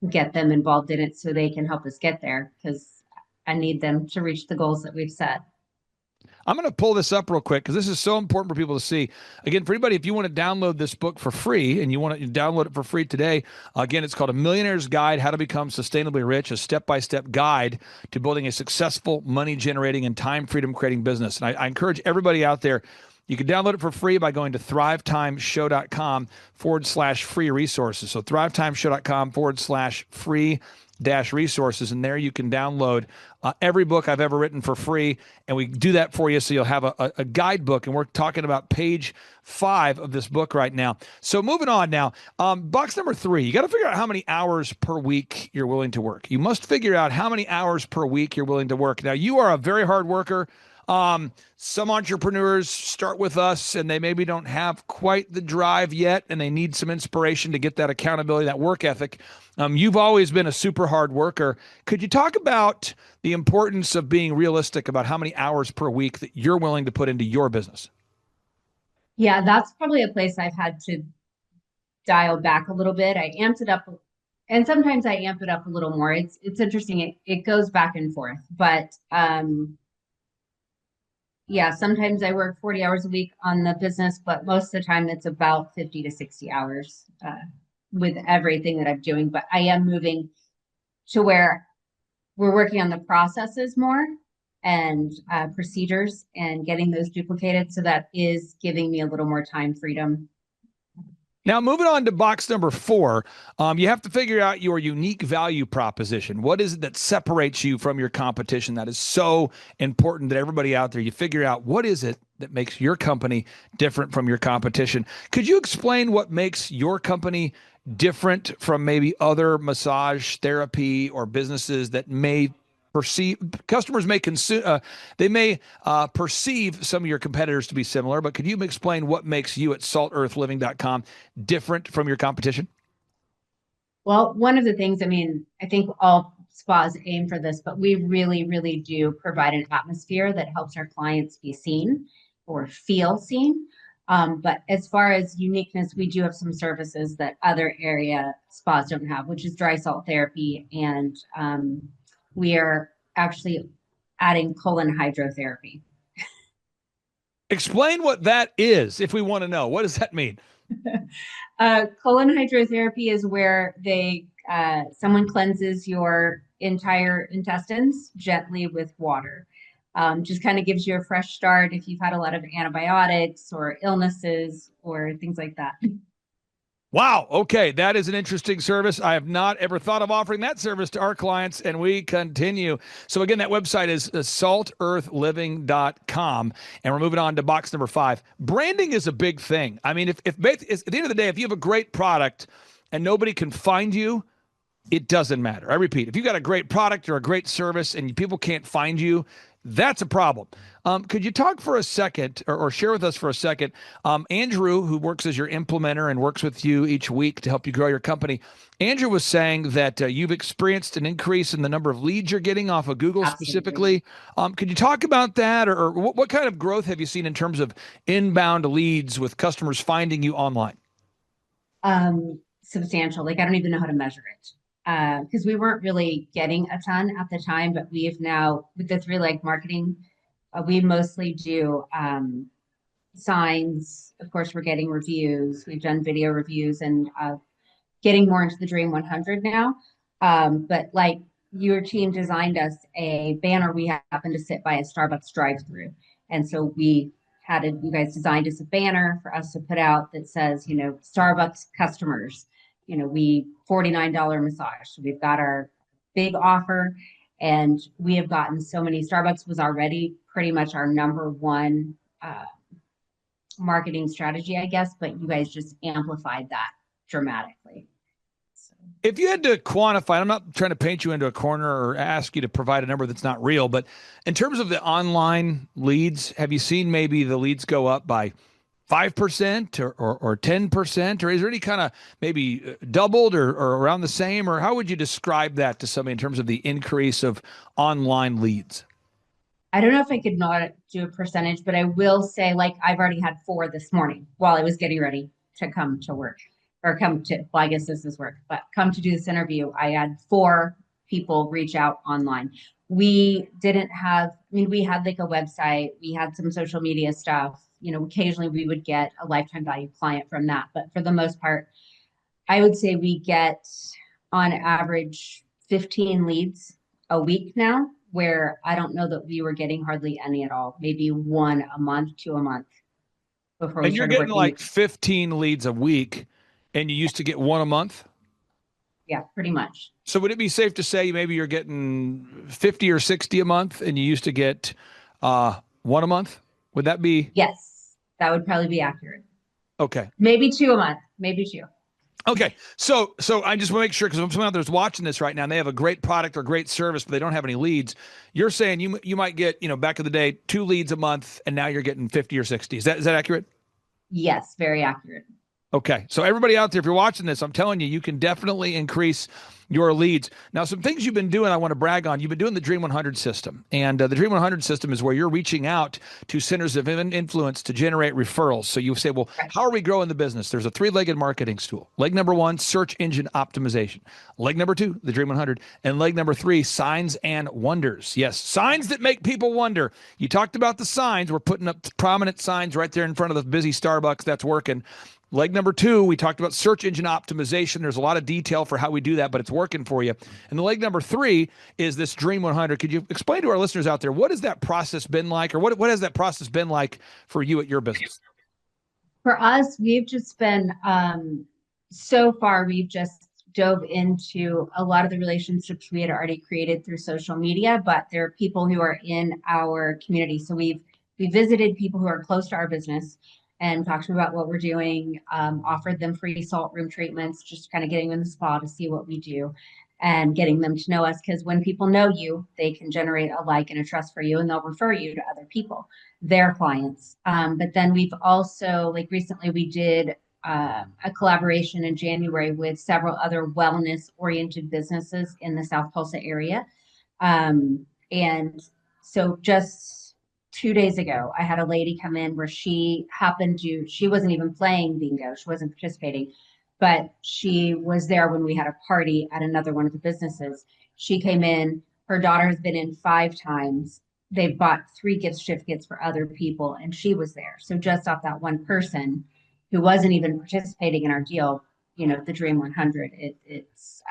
get them involved in it so they can help us get there, because I need them to reach the goals that we've set. I'm going to pull this up real quick because this is so important for people to see. Again, for anybody, if you want to download this book for free and you want to download it for free today, again, it's called A Millionaire's Guide, How to Become Sustainably Rich, a step-by-step guide to building a successful money-generating and time freedom-creating business. And I encourage everybody out there, you can download it for free by going to thrivetimeshow.com/free resources. So thrivetimeshow.com/free resources. And there you can download every book I've ever written for free. And we do that for you. So you'll have a guidebook. And we're talking about page 5 of this book right now. So moving on now, box number 3, you got to figure out how many hours per week you're willing to work. You must figure out how many hours per week you're willing to work. Now, you are a very hard worker. Some entrepreneurs start with us and they maybe don't have quite the drive yet, and they need some inspiration to get that accountability, that work ethic. You've always been a super hard worker. Could you talk about the importance of being realistic about how many hours per week that you're willing to put into your business? Yeah, that's probably a place I've had to dial back a little bit. I amped it up, and sometimes I amp it up a little more. It's interesting. It goes back and forth, but yeah, sometimes I work 40 hours a week on the business, but most of the time it's about 50 to 60 hours with everything that I'm doing. But I am moving to where we're working on the processes more and procedures and getting those duplicated. So that is giving me a little more time freedom. Now, moving on to box number 4, you have to figure out your unique value proposition. What is it that separates you from your competition? That is so important that everybody out there, you figure out what is it that makes your company different from your competition. Could you explain what makes your company different from maybe other massage therapy or businesses that may perceive, customers may consume, they may perceive some of your competitors to be similar, but could you explain what makes you at saltearthliving.com different from your competition? Well, one of the things, I mean, I think all spas aim for this, but we really, really do provide an atmosphere that helps our clients be seen or feel seen. But as far as uniqueness, we do have some services that other area spas don't have, which is dry salt therapy, and we are actually adding colon hydrotherapy. Explain what that is, if we want to know. What does that mean? Colon hydrotherapy is where someone cleanses your entire intestines gently with water. Just kind of gives you a fresh start if you've had a lot of antibiotics or illnesses or things like that. Wow. Okay. That is an interesting service. I have not ever thought of offering that service to our clients, and we continue. So again, that website is saltearthliving.com, and we're moving on to box number 5. Branding is a big thing. I mean, if at the end of the day, if you have a great product and nobody can find you, it doesn't matter. I repeat, if you got a great product or a great service and people can't find you, that's a problem. Could you talk for a second or share with us for a second? Andrew, who works as your implementer and works with you each week to help you grow your company, Andrew was saying that you've experienced an increase in the number of leads you're getting off of Google. Absolutely. Specifically. Could you talk about that, or what kind of growth have you seen in terms of inbound leads with customers finding you online? Substantial. Like, I don't even know how to measure it. Because we weren't really getting a ton at the time, but we have now, with the 3-leg marketing, we mostly do signs. Of course, we're getting reviews. We've done video reviews and getting more into the Dream 100 now. But like, your team designed us a banner. We happened to sit by a Starbucks drive-through. And so you guys designed us a banner for us to put out that says, Starbucks customers, we $49 massage. So we've got our big offer, and we have gotten so many. Starbucks was already pretty much our number one marketing strategy, I guess, but you guys just amplified that dramatically. So. If you had to quantify, I'm not trying to paint you into a corner or ask you to provide a number that's not real, but in terms of the online leads, have you seen maybe the leads go up by 5% or 10%, or is there any kind of maybe doubled or around the same, or how would you describe that to somebody in terms of the increase of online leads? I don't know if I could not do a percentage, but I will say, like, I've already had 4 this morning while I was getting ready to come to work, or well, I guess this is work, but come to do this interview. I had 4 people reach out online. we didn't have, I mean, we had like a website, we had some social media stuff. Occasionally we would get a lifetime value client from that. But for the most part, I would say we get on average 15 leads a week now, where I don't know that we were getting hardly any at all, maybe one a month, two a month before we And you're started getting working. like 15 leads a week, and you used to get one a month? Yeah, pretty much. So would it be safe to say maybe you're getting 50 or 60 a month and you used to get one a month? Would that be Yes, that would probably be accurate. okay? Maybe two a month, maybe two. Okay. So I just want to make sure, because someone out there's watching this right now and they have a great product or great service, but they don't have any leads. You're saying you might get, back in the day, 2 leads a month, and now you're getting 50 or 60. Is that accurate? Yes, very accurate. Okay. So everybody out there, if you're watching this, I'm telling you, you can definitely increase your leads. Now, some things you've been doing, I want to brag on. You've been doing the Dream 100 system. And the Dream 100 system is where you're reaching out to centers of influence to generate referrals. So you say, well, how are we growing the business? There's a 3-legged marketing stool. Leg number 1, search engine optimization. Leg number 2, the Dream 100. And leg number 3, signs and wonders. Yes, signs that make people wonder. You talked about the signs. We're putting up prominent signs right there in front of the busy Starbucks. That's working. Leg number 2, we talked about search engine optimization. There's a lot of detail for how we do that, but it's working for you. And the leg number 3 is this Dream 100. Could you explain to our listeners out there, what has that process been like, or what has that process been like for you at your business? For us, we've just been, so far, we've just dove into a lot of the relationships we had already created through social media, but there are people who are in our community. So we visited people who are close to our business and talked to them about what we're doing, offered them free salt room treatments, just kind of getting them in the spa to see what we do and getting them to know us. Because when people know you, they can generate a like and a trust for you, and they'll refer you to other people, their clients. But then we've also, like recently, we did a collaboration in January with several other wellness-oriented businesses in the South Tulsa area. And so just 2 days ago, I had a lady come in where she wasn't even playing bingo. She wasn't participating, but she was there when we had a party at another one of the businesses. She came in, her daughter has been in 5 times. They've bought 3 gift certificates for other people, and she was there. So just off that one person who wasn't even participating in our deal, the Dream 100, it's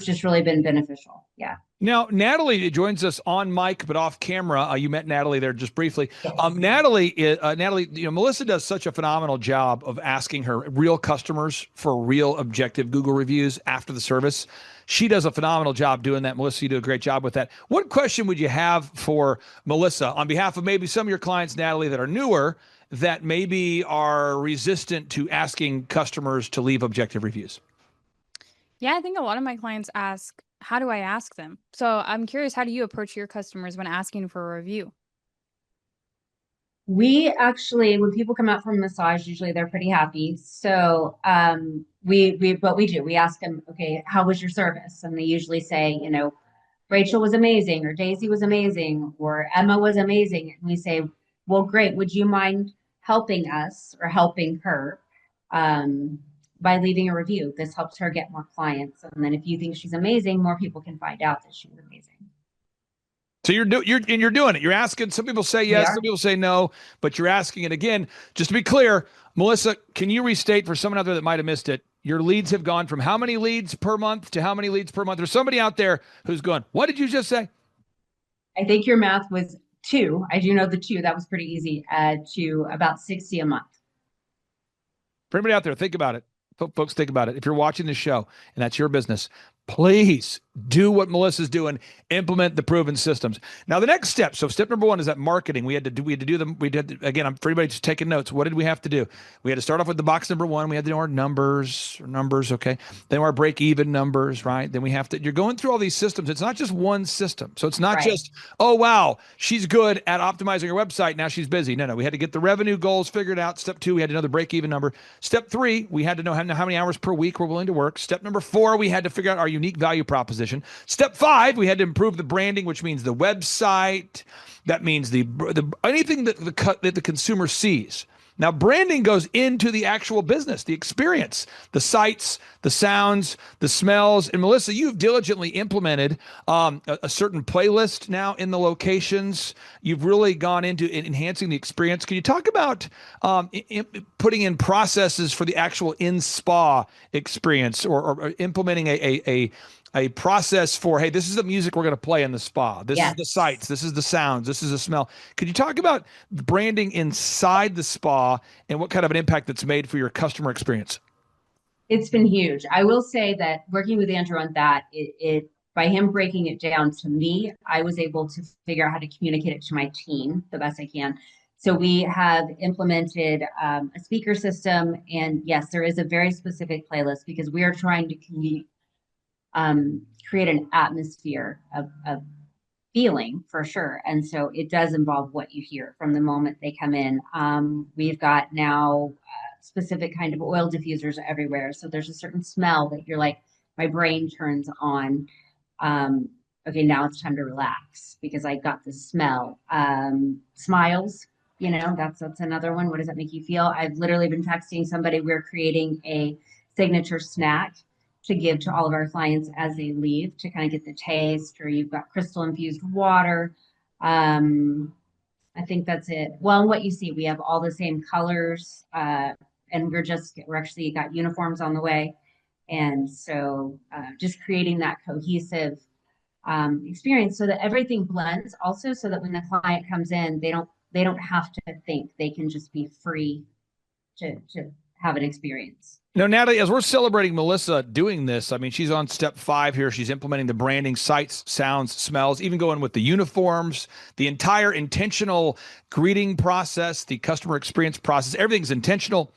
just really been beneficial. Yeah. Now, Natalie joins us on mic, but off camera. You met Natalie there just briefly. Yes. Natalie, Melissa does such a phenomenal job of asking her real customers for real objective Google reviews after the service. She does a phenomenal job doing that. Melissa, you do a great job with that. What question would you have for Melissa on behalf of maybe some of your clients, Natalie, that are newer, that maybe are resistant to asking customers to leave objective reviews? Yeah, I think a lot of my clients ask, how do I ask them? So I'm curious, how do you approach your customers when asking for a review? We actually, when people come out from massage, usually they're pretty happy. So what we do, we ask them, okay, how was your service? And they usually say, Rachel was amazing, or Daisy was amazing, or Emma was amazing. And we say, well, great. Would you mind helping us or helping her by leaving a review? This helps her get more clients. And then if you think she's amazing, more people can find out that she's amazing. So you're doing it. You're asking. Some people say yes, some people say no, but you're asking it again. Just to be clear, Melissa, can you restate for someone out there that might have missed it? Your leads have gone from how many leads per month to how many leads per month? There's somebody out there who's going, what did you just say? I think your math was 2. I do know the 2. That was pretty easy. To about 60 a month. For everybody out there, think about it. Folks, think about it. If you're watching this show and that's your business, please do what Melissa's doing. Implement the proven systems. Now, the next step. So step number 1 is that marketing. We had to do them. Again, for everybody just taking notes. What did we have to do? We had to start off with the box number 1. We had to know our numbers. Okay. Then our break-even numbers, right? Then we have to, you're going through all these systems. It's not just one system. So it's not just, oh, wow, she's good at optimizing her website. Now she's busy. No. We had to get the revenue goals figured out. Step 2, we had to know the break-even number. Step 3, we had to know how many hours per week we're willing to work. Step number 4, we had to figure out our unique value proposition. Step 5, we had to improve the branding, which means the website. That means the anything that the consumer sees. Now, branding goes into the actual business, the experience, the sights, the sounds, the smells. And Melissa, you've diligently implemented a certain playlist now in the locations. You've really gone into enhancing the experience. Can you talk about putting in processes for the actual in-spa experience, or implementing a process for, hey, this is the music we're going to play in the spa. This is the sights. This is the sounds. This is the smell. Could you talk about branding inside the spa and what kind of an impact it's made for your customer experience? It's been huge. I will say that working with Andrew on that, it by him breaking it down to me, I was able to figure out how to communicate it to my team the best I can. So we have implemented a speaker system, and yes, there is a very specific playlist because we are trying to create an atmosphere of feeling for sure. And so it does involve what you hear from the moment they come in. We've got now specific kind of oil diffusers everywhere. So there's a certain smell that you're like, my brain turns on. Okay, now it's time to relax because I got the smell. Smiles, that's another one. What does that make you feel? I've literally been texting somebody. We're creating a signature snack to give to all of our clients as they leave to kind of get the taste, or you've got crystal infused water. I think that's it. Well, and what you see, we have all the same colors, and we're actually got uniforms on the way. And so just creating that cohesive experience so that everything blends also, so that when the client comes in, they don't have to think, they can just be free to have an experience. Now, Natalie, as we're celebrating Melissa doing this, I mean, she's on step 5 here. She's implementing the branding, sights, sounds, smells, even going with the uniforms, the entire intentional greeting process, the customer experience process. Everything's intentional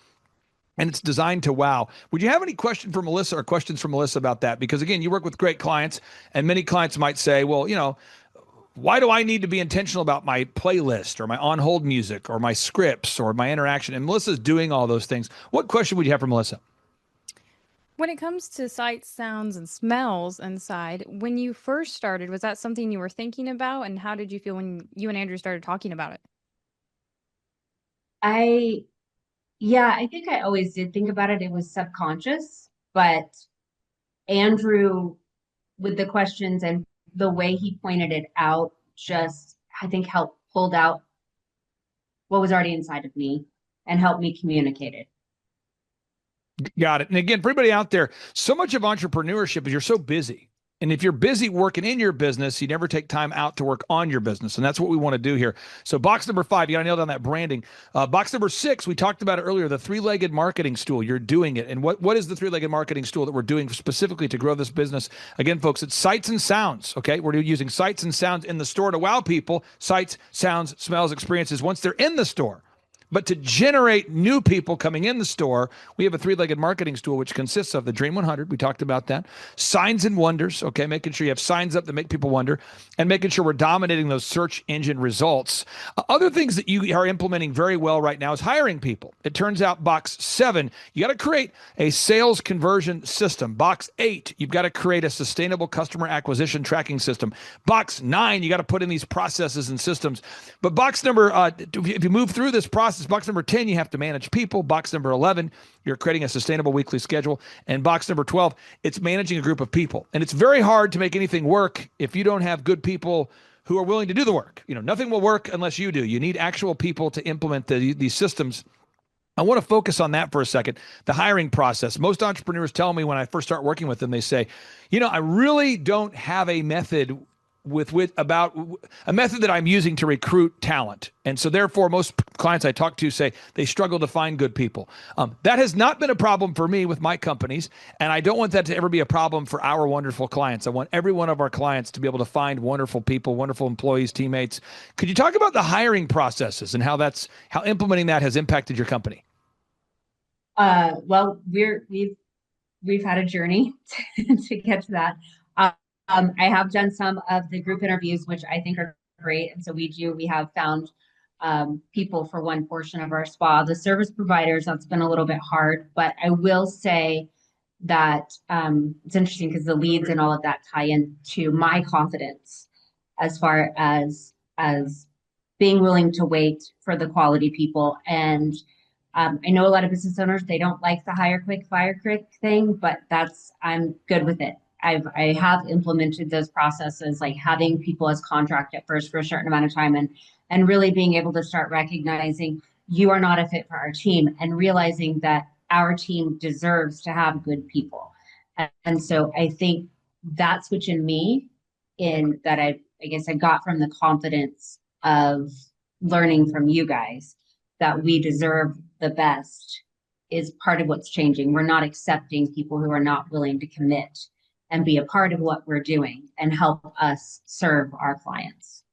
and it's designed to wow. Would you have any question for Melissa or questions for Melissa about that? Because again, you work with great clients, and many clients might say, well, why do I need to be intentional about my playlist or my on-hold music or my scripts or my interaction? And Melissa's doing all those things. What question would you have for Melissa? When it comes to sights, sounds, and smells inside, when you first started, was that something you were thinking about? And how did you feel when you and Andrew started talking about it? I think I always did think about it. It was subconscious, but Andrew, with the questions and the way he pointed it out, just, I think, helped pulled out what was already inside of me and helped me communicate it. Got it. And again, for everybody out there, so much of entrepreneurship is you're so busy. And if you're busy working in your business, you never take time out to work on your business. And that's what we want to do here. So box number 5, you got to nail down that branding. Box number 6, we talked about it earlier, the 3-legged marketing stool. You're doing it. And what is the 3-legged marketing stool that we're doing specifically to grow this business? Again, folks, it's sights and sounds. Okay. We're using sights and sounds in the store to wow people. Sights, sounds, smells, experiences once they're in the store. But to generate new people coming in the store, we have a 3-legged marketing stool, which consists of the Dream 100. We talked about that. Signs and wonders. Okay. Making sure you have signs up that make people wonder, and making sure we're dominating those search engine results. Other things that you are implementing very well right now is hiring people. It turns out box 7, you got to create a sales conversion system. Box 8, you've got to create a sustainable customer acquisition tracking system. Box 9, you got to put in these processes and systems. But box number, if you move through this process, box number 10, you have to manage people. Box number 11, you're creating a sustainable weekly schedule. And box number 12, it's managing a group of people. And it's very hard to make anything work if you don't have good people who are willing to do the work. Nothing will work unless you do. You need actual people to implement these systems. I want to focus on that for a second. The hiring process. Most entrepreneurs tell me when I first start working with them, they say, I really don't have a method about a method that I'm using to recruit talent. And so therefore, most clients I talk to say they struggle to find good people. That has not been a problem for me with my companies. And I don't want that to ever be a problem for our wonderful clients. I want every one of our clients to be able to find wonderful people, wonderful employees, teammates. Could you talk about the hiring processes and how implementing that has impacted your company? Well, we've had a journey to get to that. I have done some of the group interviews, which I think are great. And so we have found people for one portion of our spa. The service providers, that's been a little bit hard, but I will say that it's interesting because the leads and all of that tie into my confidence as far as being willing to wait for the quality people. And I know a lot of business owners, they don't like the hire quick, fire quick thing, but I'm good with it. I have implemented those processes, like having people as contract at first for a certain amount of time and really being able to start recognizing you are not a fit for our team and realizing that our team deserves to have good people. And so I think that's what's in me in that I guess I got from the confidence of learning from you guys that we deserve the best is part of what's changing. We're not accepting people who are not willing to commit and be a part of what we're doing and help us serve our clients.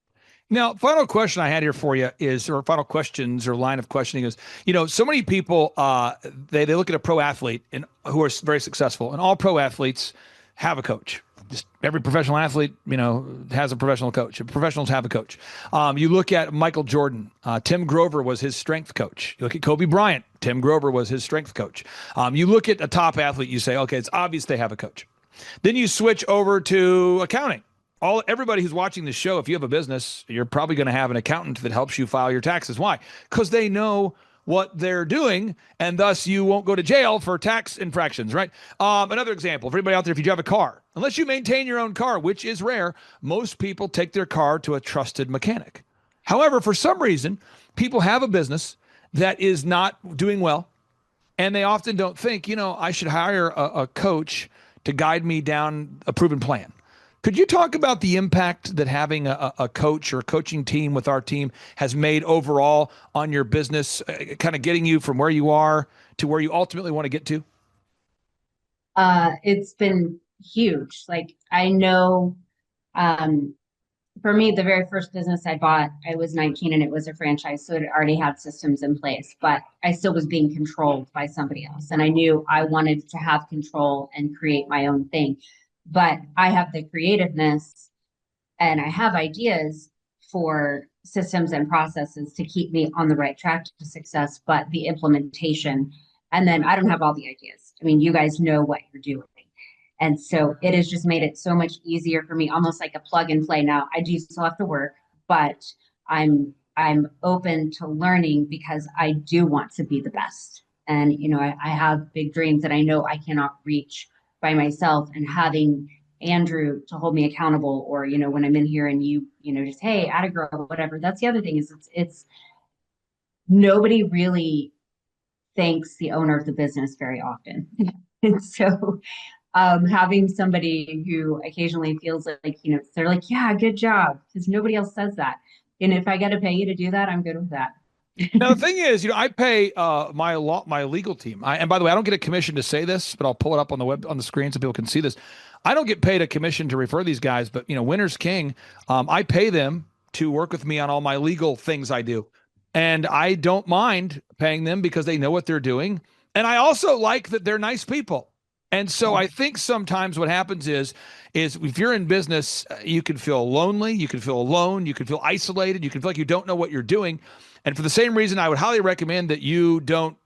Now, final question I had here for you is, or final questions or line of questioning is, so many people, they look at a pro athlete and who are very successful, and all pro athletes have a coach. Just every professional athlete, has a professional coach. Professionals have a coach. You look at Michael Jordan. Tim Grover was his strength coach. You look at Kobe Bryant. Tim Grover was his strength coach. You look at a top athlete, you say, okay, it's obvious they have a coach. Then you switch over to accounting. Everybody who's watching this show, if you have a business, you're probably going to have an accountant that helps you file your taxes. Why? Because they know what they're doing, and thus you won't go to jail for tax infractions, right? Another example, for anybody out there, if you drive a car, unless you maintain your own car, which is rare, most people take their car to a trusted mechanic. However, for some reason, people have a business that is not doing well, and they often don't think, I should hire a coach to guide me down a proven plan. Could you talk about the impact that having a coach or a coaching team with our team has made overall on your business, kind of getting you from where you are to where you ultimately want to get to? It's been huge. Like I know, for me, the very first business I bought, I was 19 and it was a franchise. So it already had systems in place, but I still was being controlled by somebody else. And I knew I wanted to have control and create my own thing. But I have the creativeness and I have ideas for systems and processes to keep me on the right track to success, but the implementation, and then I don't have all the ideas. I mean, you guys know what you're doing. And so it has just made it so much easier for me, almost like a plug and play. Now I do still have to work, but I'm open to learning because I do want to be the best. And, I have big dreams that I know I cannot reach by myself, and having Andrew to hold me accountable, or, when I'm in here and just, hey, atta girl, whatever. That's the other thing is it's nobody really thanks the owner of the business very often. And so having somebody who occasionally feels like, they're like, yeah, good job, because nobody else says that. And if I got to pay you to do that, I'm good with that. Now, the thing is, I pay my legal team. And by the way, I don't get a commission to say this, but I'll pull it up on the screen so people can see this. I don't get paid a commission to refer these guys, but Winner's King. I pay them to work with me on all my legal things I do, and I don't mind paying them because they know what they're doing, and I also like that they're nice people. And so I think sometimes what happens is if you're in business, you can feel lonely, you can feel alone, you can feel isolated, you can feel like you don't know what you're doing. And for the same reason, I would highly recommend that you don't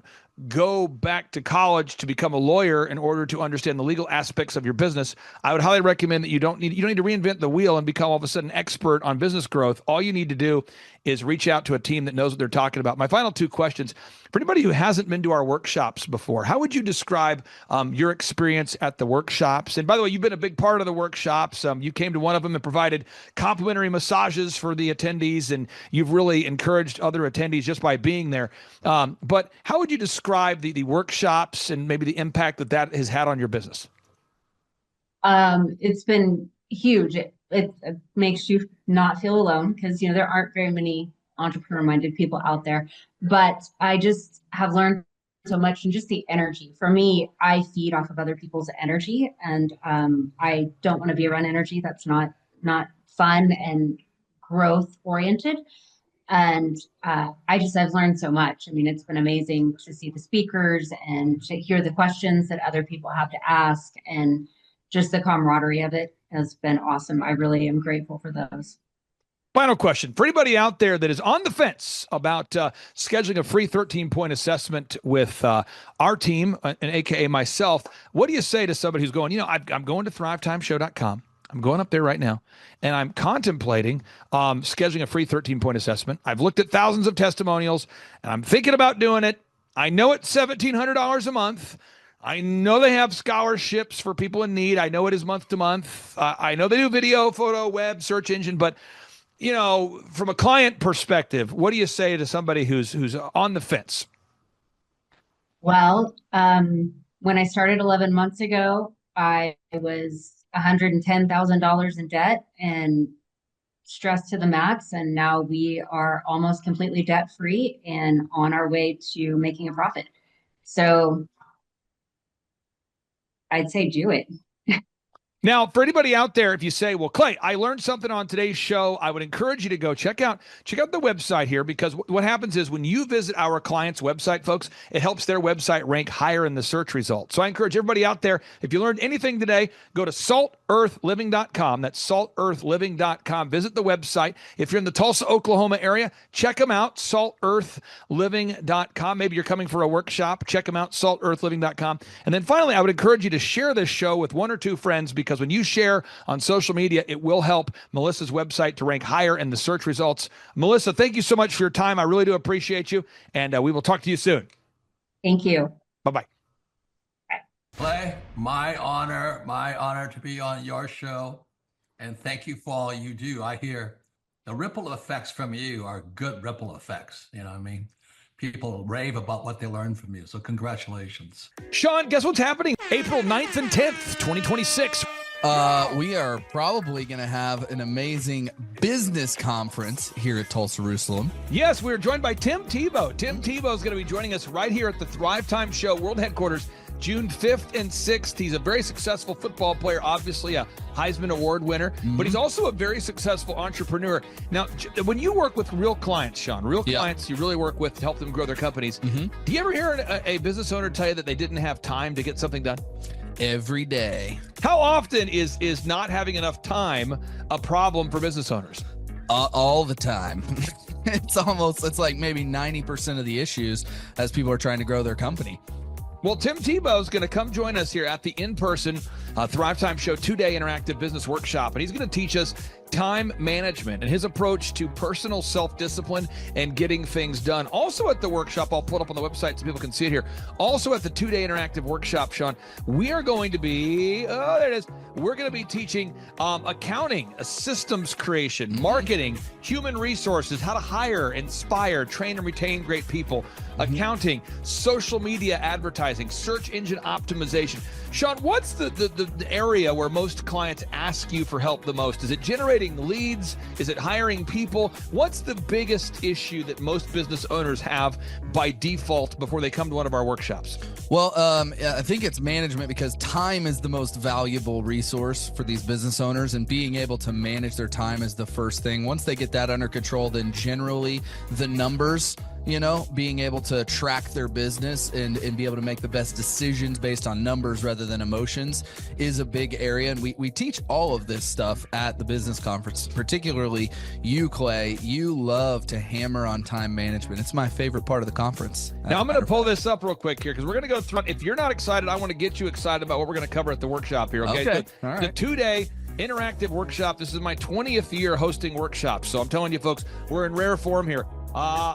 go back to college to become a lawyer in order to understand the legal aspects of your business. I would highly recommend that you don't need to reinvent the wheel and become all of a sudden expert on business growth. All you need to do is reach out to a team that knows what they're talking about. My final two questions for anybody who hasn't been to our workshops before: how would you describe your experience at the workshops? And by the way, you've been a big part of the workshops. You came to one of them and provided complimentary massages for the attendees, and you've really encouraged other attendees just by being there. But how would you describe the workshops and maybe the impact that has had on your business? It's been huge. It makes you not feel alone because, there aren't very many entrepreneur-minded people out there. But I just have learned so much, and just the energy. For me, I feed off of other people's energy, and I don't want to be around energy that's not fun and growth oriented. And I've learned so much. I mean, it's been amazing to see the speakers and to hear the questions that other people have to ask, and just the camaraderie of it has been awesome. I really am grateful for those. Final question for anybody out there that is on the fence about scheduling a free 13-point assessment with our team, and AKA myself. What do you say to somebody who's going, I'm going to thrivetimeshow.com. I'm going up there right now, and I'm contemplating scheduling a free 13-point assessment. I've looked at thousands of testimonials, and I'm thinking about doing it. I know it's $1,700 a month. I know they have scholarships for people in need. I know it is month to month. I know they do video, photo, web, search engine, but from a client perspective, what do you say to somebody who's on the fence? Well, when I started 11 months ago, I was $110,000 in debt and stressed to the max. And now we are almost completely debt free and on our way to making a profit. So I'd say do it. Now, for anybody out there, if you say, well, Clay, I learned something on today's show, I would encourage you to go check out the website here, because what happens is when you visit our client's website, folks, it helps their website rank higher in the search results. So I encourage everybody out there, if you learned anything today, go to saltearthliving.com. That's saltearthliving.com. Visit the website. If you're in the Tulsa, Oklahoma area, check them out, saltearthliving.com. Maybe you're coming for a workshop. Check them out, saltearthliving.com. And then finally, I would encourage you to share this show with one or two friends, because when you share on social media, it will help Melissa's website to rank higher in the search results. Melissa, thank you so much for your time. I really do appreciate you, and we will talk to you soon. Thank you. Bye-bye. Clay, my honor to be on your show. And thank you for all you do. I hear the ripple effects from you are good ripple effects. You know what I mean? People rave about what they learned from you. So congratulations. Sean, guess what's happening April 9th and 10th, 2026? We are probably going to have an amazing business conference here at Tulsa, Jerusalem. Yes, we're joined by Tim Tebow. Tim Tebow is going to be joining us right here at the Thrivetime Show World Headquarters, June 5th and 6th. He's a very successful football player, obviously a Heisman Award winner, but he's also a very successful entrepreneur. Now, when you work with real clients, Sean, clients you really work with to help them grow their companies, do you ever hear a business owner tell you that they didn't have time to get something done? Every day. How often is not having enough time a problem for business owners? All the time. It's like maybe 90% of the issues as people are trying to grow their company. Well, Tim Tebow is going to come join us here at the in-person Thrivetime Show 2-day interactive business workshop, and he's going to teach us time management and his approach to personal self-discipline and getting things done. Also at the workshop, I'll put up on the website so people can see it here. Also at the 2-day interactive workshop, Sean, we are going to be, there it is. We're going to be teaching accounting, systems creation, marketing, human resources, how to hire, inspire, train, and retain great people, accounting, social media advertising, search engine optimization. Sean, what's the area where most clients ask you for help the most? Is it generating leads? Is it hiring people? What's the biggest issue that most business owners have by default before they come to one of our workshops? Well, I think it's management, because time is the most valuable resource for these business owners, and being able to manage their time is the first thing. Once they get that under control, then generally the numbers, being able to track their business and be able to make the best decisions based on numbers rather than emotions is a big area. And we teach all of this stuff at the business conference, particularly you, Clay. You love to hammer on time management. It's my favorite part of the conference. Now, I'm going to pull this up real quick here, because we're going to go through. If you're not excited, I want to get you excited about what we're going to cover at the workshop here. Okay. All right. The 2-day interactive workshop. This is my 20th year hosting workshops. So I'm telling you, folks, we're in rare form here.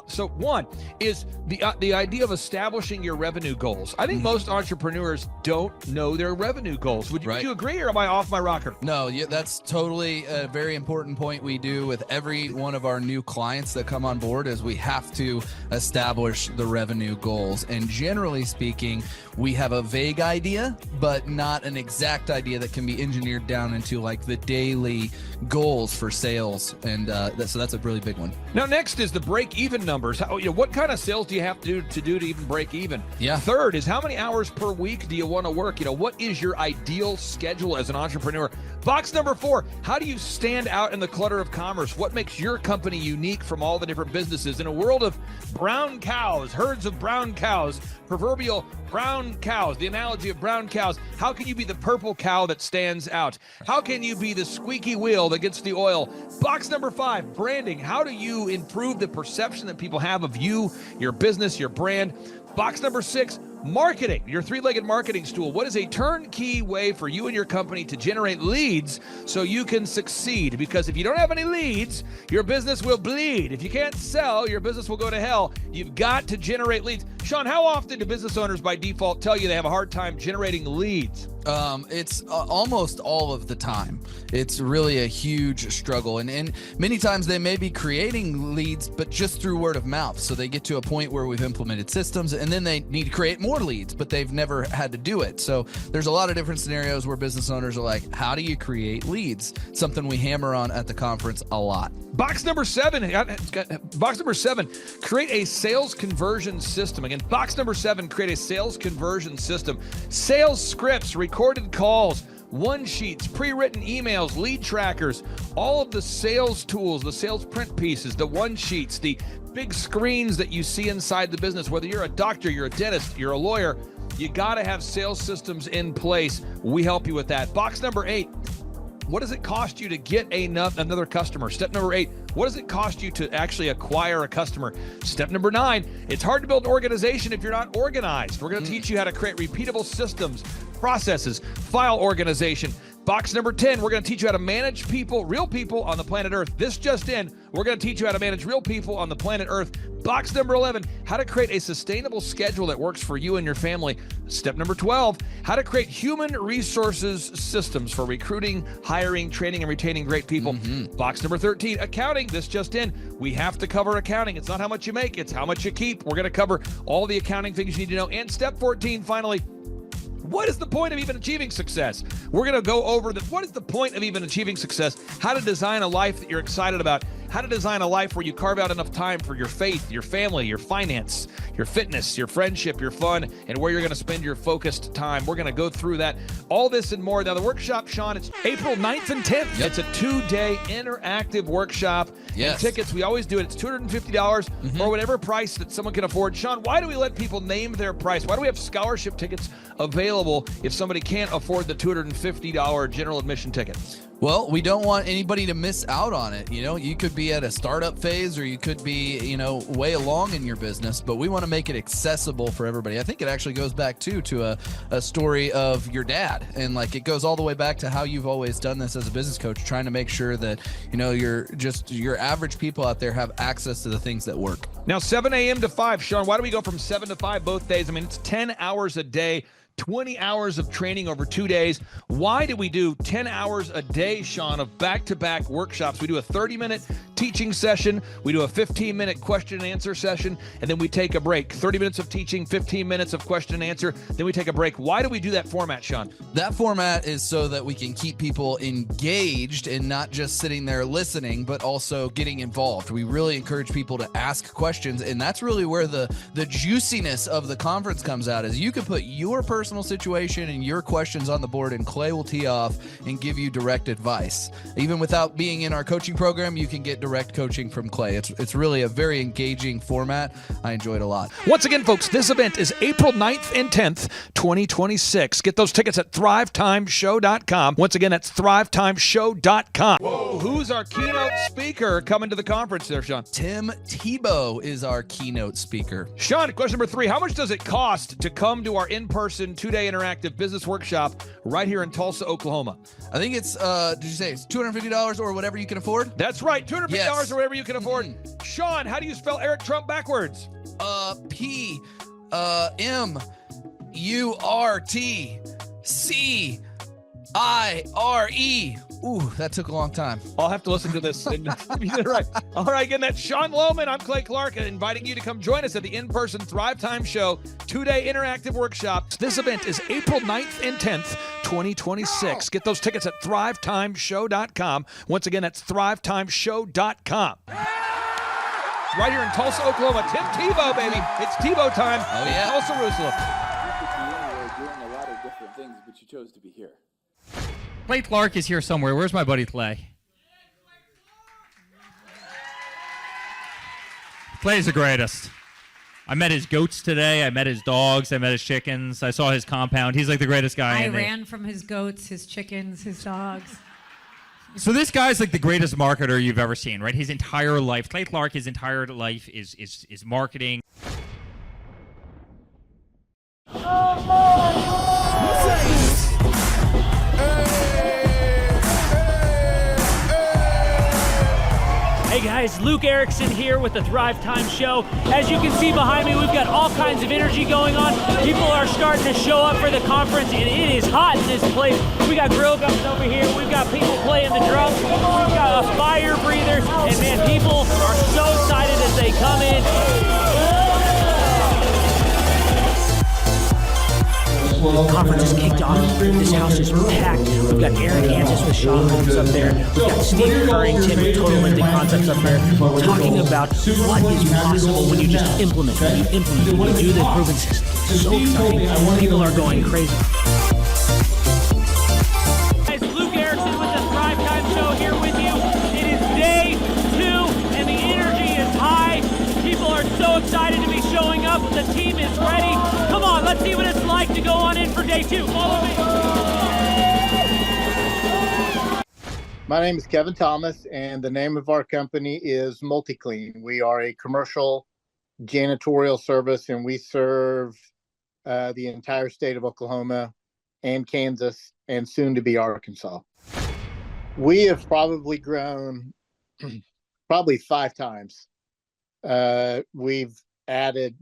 So one is the idea of establishing your revenue goals. I think most entrepreneurs don't know their revenue goals. Would you agree, or am I off my rocker? No, that's totally a very important point we do with every one of our new clients that come on board, is we have to establish the revenue goals. And generally speaking, we have a vague idea, but not an exact idea that can be engineered down into like the daily goals for sales. And so that's a really big one. Now, next is the break-even numbers. What kind of sales do you have to do to even break even? Yeah. Third is, how many hours per week do you want to work? What is your ideal schedule as an entrepreneur? Box number 4, how do you stand out in the clutter of commerce? What makes your company unique from all the different businesses? In a world of brown cows, herds of brown cows, proverbial brown cows, the analogy of brown cows, how can you be the purple cow that stands out? How can you be the squeaky wheel that gets the oil? Box number 5, branding. How do you improve the perception that people have of you, your business, your brand? Box number 6, marketing, your 3-legged marketing stool. What is a turnkey way for you and your company to generate leads so you can succeed? Because if you don't have any leads, your business will bleed. If you can't sell, your business will go to hell. You've got to generate leads. Sean, how often do business owners by default tell you they have a hard time generating leads? It's almost all of the time. It's really a huge struggle. And many times they may be creating leads, but just through word of mouth. So they get to a point where we've implemented systems and then they need to create more leads, but they've never had to do it. So there's a lot of different scenarios where business owners are like, how do you create leads? Something we hammer on at the conference a lot. Box number 7, create a sales conversion system. Again, box number 7, create a sales conversion system. Sales scripts, recorded calls, one sheets, pre-written emails, lead trackers, all of the sales tools, the sales print pieces, the one sheets, the big screens that you see inside the business. Whether you're a doctor, you're a dentist, you're a lawyer, you got to have sales systems in place. We help you with that. Box number 8. What does it cost you to get another customer? Step number 8, what does it cost you to actually acquire a customer? Step number 9, it's hard to build an organization if you're not organized. We're going to teach you how to create repeatable systems, processes, file organization. Box number 10, we're going to teach you how to manage people, real people on the planet Earth. This just in, we're going to teach you how to manage real people on the planet Earth. Box number 11, how to create a sustainable schedule that works for you and your family. Step number 12, how to create human resources systems for recruiting, hiring, training, and retaining great people. Box number 13, accounting. This just in, we have to cover accounting. It's not how much you make, it's how much you keep. We're going to cover all the accounting things you need to know. And step 14, finally, what is the point of even achieving success? We're going to go over what is the point of even achieving success, how to design a life that you're excited about, how to design a life where you carve out enough time for your faith, your family, your finance, your fitness, your friendship, your fun, and where you're going to spend your focused time. We're going to go through that, all this and more. Now, the workshop, Sean, it's April 9th and 10th. Yep. It's a 2-day interactive workshop. Yes. And tickets, we always do it. It's $250 or whatever price that someone can afford. Sean, why do we let people name their price? Why do we have scholarship tickets available if somebody can't afford the $250 general admission ticket? Well, we don't want anybody to miss out on it. You know, you could be at a startup phase or you could be, way along in your business, but we want to make it accessible for everybody. I think it actually goes back to a story of your dad. And it goes all the way back to how you've always done this as a business coach, trying to make sure that, your average people out there have access to the things that work. Now, 7 a.m. to 5, Sean, why do we go from 7 to 5 both days? I mean, it's 10 hours a day. 20 hours of training over 2 days. Why do we do 10 hours a day, Sean, of back-to-back workshops? We do a 30-minute teaching session. We do a 15-minute question and answer session, and then we take a break. 30 minutes of teaching, 15 minutes of question and answer, then we take a break. Why do we do that format, Sean? That format is so that we can keep people engaged and not just sitting there listening, but also getting involved. We really encourage people to ask questions, and that's really where the juiciness of the conference comes out, is you can put your personal situation and your questions on the board, and Clay will tee off and give you direct advice. Even without being in our coaching program, you can get direct coaching from Clay. It's really a very engaging format. I enjoy it a lot. Once again, folks, this event is April 9th and 10th, 2026. Get those tickets at thrivetimeshow.com. Once again, that's thrivetimeshow.com. Whoa. Who's our keynote speaker coming to the conference there, Sean? Tim Tebow is our keynote speaker. Sean, question number 3, how much does it cost to come to our in-person 2-day interactive business workshop right here in Tulsa, Oklahoma? I think it's, did you say it's $250 or whatever you can afford? That's right, $250 or whatever you can afford. Sean, how do you spell Eric Trump backwards? P-M-U-R-T-C-I-R-E. Ooh, that took a long time. I'll have to listen to this. Right. All right, again, that's Sean Lohman. I'm Clay Clark, inviting you to come join us at the in-person Thrivetime Show 2-day interactive workshop. This event is April 9th and 10th, 2026. Get those tickets at thrivetimeshow.com. Once again, that's thrivetimeshow.com. Right here in Tulsa, Oklahoma. Tim Tebow, baby. It's Tebow time. Oh, yeah. Tulsa, Jerusalem. Doing a lot of different things, but you chose to be here. Clay Clark is here somewhere. Where's my buddy Clay? Clay's the greatest. I met his goats today. I met his dogs. I met his chickens. I saw his compound. He's like the greatest guy. I ran from his goats, his chickens, his dogs. So this guy's like the greatest marketer you've ever seen, right? His entire life, Clay Clark, his entire life is marketing. Hey Hey guys, Luke Erickson here with the Thrivetime Show. As you can see behind me, we've got all kinds of energy going on. People are starting to show up for the conference, and it is hot in this place. We got grill guns over here. We've got people playing the drums. We've got a fire breather, and man, people are so excited as they come in. The conference is kicked off. This house is packed. We've got Aaron Kansas with Sean Holmes up there. We've got Steve Currington with Total Ending Concepts up there talking about what is possible when you just implement, when you do the proven system. It's so exciting. People are going crazy. Guys, Luke Erickson with the Thrivetime Show here with you. It is day 2 and the energy is high. People are so excited to be showing up. The team is ready. Come on, let's see what it's like to go on in for day 2. Follow me. My name is Kevin Thomas, and the name of our company is MultiClean. We are a commercial janitorial service, and we serve the entire state of Oklahoma and Kansas and soon to be Arkansas. We have probably grown probably 5 times. We've added,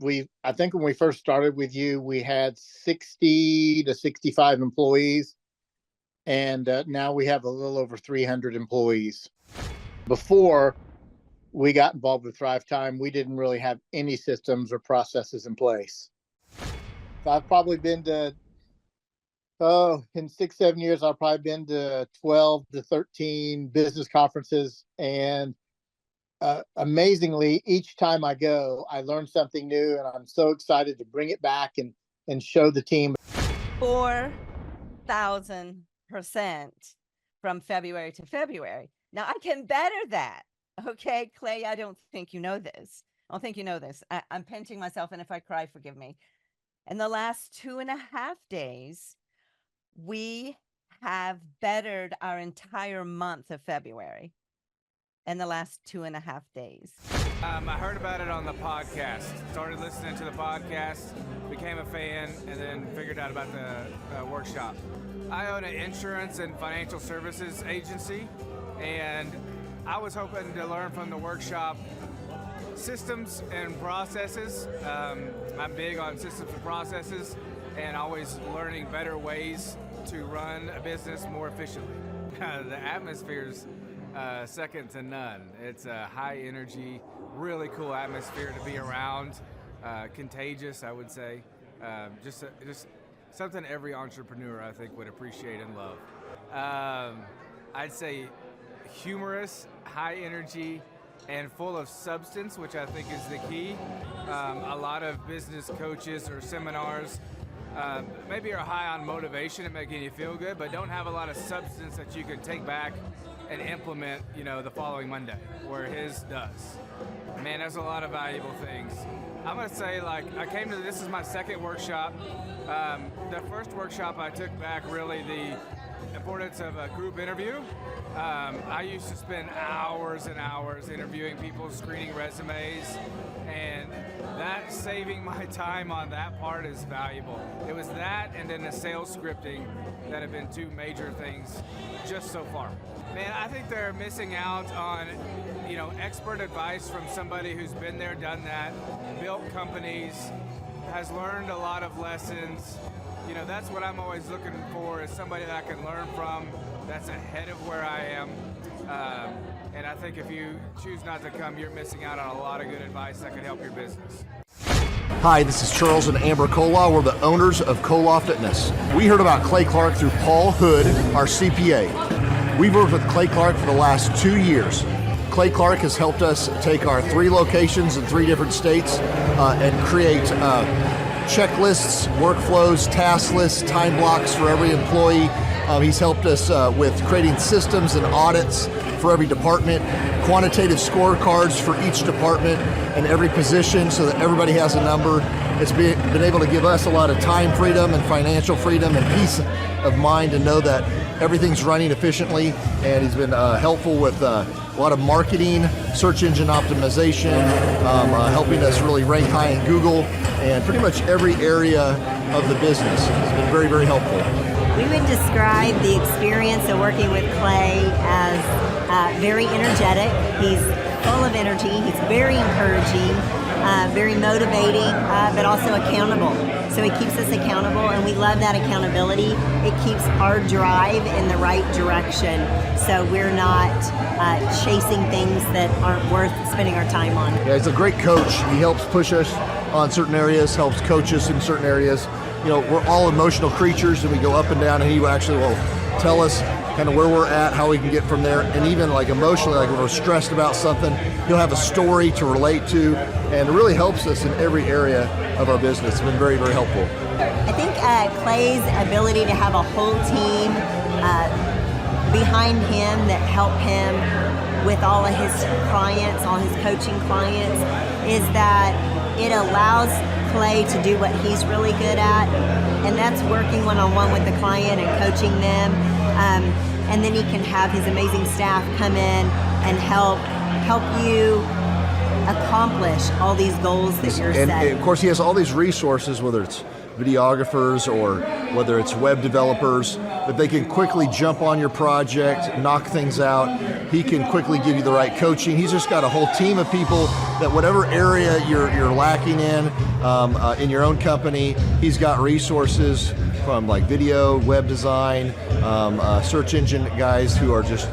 I think when we first started with you, we had 60 to 65 employees. And now we have a little over 300 employees. Before we got involved with Thrivetime, we didn't really have any systems or processes in place. So I've probably been to, in 6-7 years, I've probably been to 12 to 13 business conferences. And amazingly, each time I go, I learn something new, and I'm so excited to bring it back and show the team. 4,000% from February to February. Now I can better that. Okay, Clay, I don't think you know this. I don't think you know this. I'm pinching myself, and if I cry, forgive me. In the last 2.5 days, we have bettered our entire month of February in the last 2.5 days. I heard about it on the podcast. Started listening to the podcast, became a fan, and then figured out about the workshop. I own an insurance and financial services agency, and I was hoping to learn from the workshop systems and processes. I'm big on systems and processes, and always learning better ways to run a business more efficiently. The atmosphere's second to none. It's a high energy, really cool atmosphere to be around. Contagious, I would say. Just something every entrepreneur, I think, would appreciate and love. I'd say humorous, high energy, and full of substance, which I think is the key. A lot of business coaches or seminars maybe are high on motivation and making you feel good, but don't have a lot of substance that you can take back and implement, the following Monday, where his does. Man, there's a lot of valuable things. I'm gonna say, this is my second workshop. The first workshop I took back really the importance of a group interview. I used to spend hours and hours interviewing people, screening resumes, and that saving my time on that part is valuable. It was that and then the sales scripting that have been 2 major things just so far. Man, I think they're missing out on, expert advice from somebody who's been there, done that, built companies, has learned a lot of lessons. That's what I'm always looking for, is somebody that I can learn from that's ahead of where I am. And I think if you choose not to come, you're missing out on a lot of good advice that could help your business. Hi, this is Charles and Amber Koloff. We're the owners of Koloff Fitness. We heard about Clay Clark through Paul Hood, our CPA. We've worked with Clay Clark for the last 2 years. Clay Clark has helped us take our 3 locations in 3 different states and create checklists, workflows, task lists, time blocks for every employee. He's helped us with creating systems and audits for every department, quantitative scorecards for each department and every position so that everybody has a number. It's been able to give us a lot of time freedom and financial freedom and peace of mind to know that everything's running efficiently. And he's been helpful with a lot of marketing, search engine optimization, helping us really rank high in Google, and pretty much every area of the business. It's been very, very helpful. We would describe the experience of working with Clay as very energetic. He's full of energy. He's very encouraging, very motivating, but also accountable. So he keeps us accountable, and we love that accountability. It keeps our drive in the right direction, so we're not chasing things that aren't worth spending our time on. Yeah, he's a great coach. He helps push us on certain areas, helps coach us in certain areas. You know, we're all emotional creatures, and we go up and down, and he actually will tell us kind of where we're at, how we can get from there, and even like emotionally, like when we're stressed about something, he'll have a story to relate to, and it really helps us in every area of our business. It's been very, very helpful. I think Clay's ability to have a whole team behind him that help him with all of his clients, all his coaching clients, is that it allows Clay to do what he's really good at, and that's working one-on-one with the client and coaching them. And then he can have his amazing staff come in and help you accomplish all these goals that you're setting. And of course, he has all these resources, whether it's videographers or whether it's web developers, that they can quickly jump on your project, knock things out. He can quickly give you the right coaching. He's just got a whole team of people that whatever area you're lacking in your own company, he's got resources from like video, web design, search engine guys who are just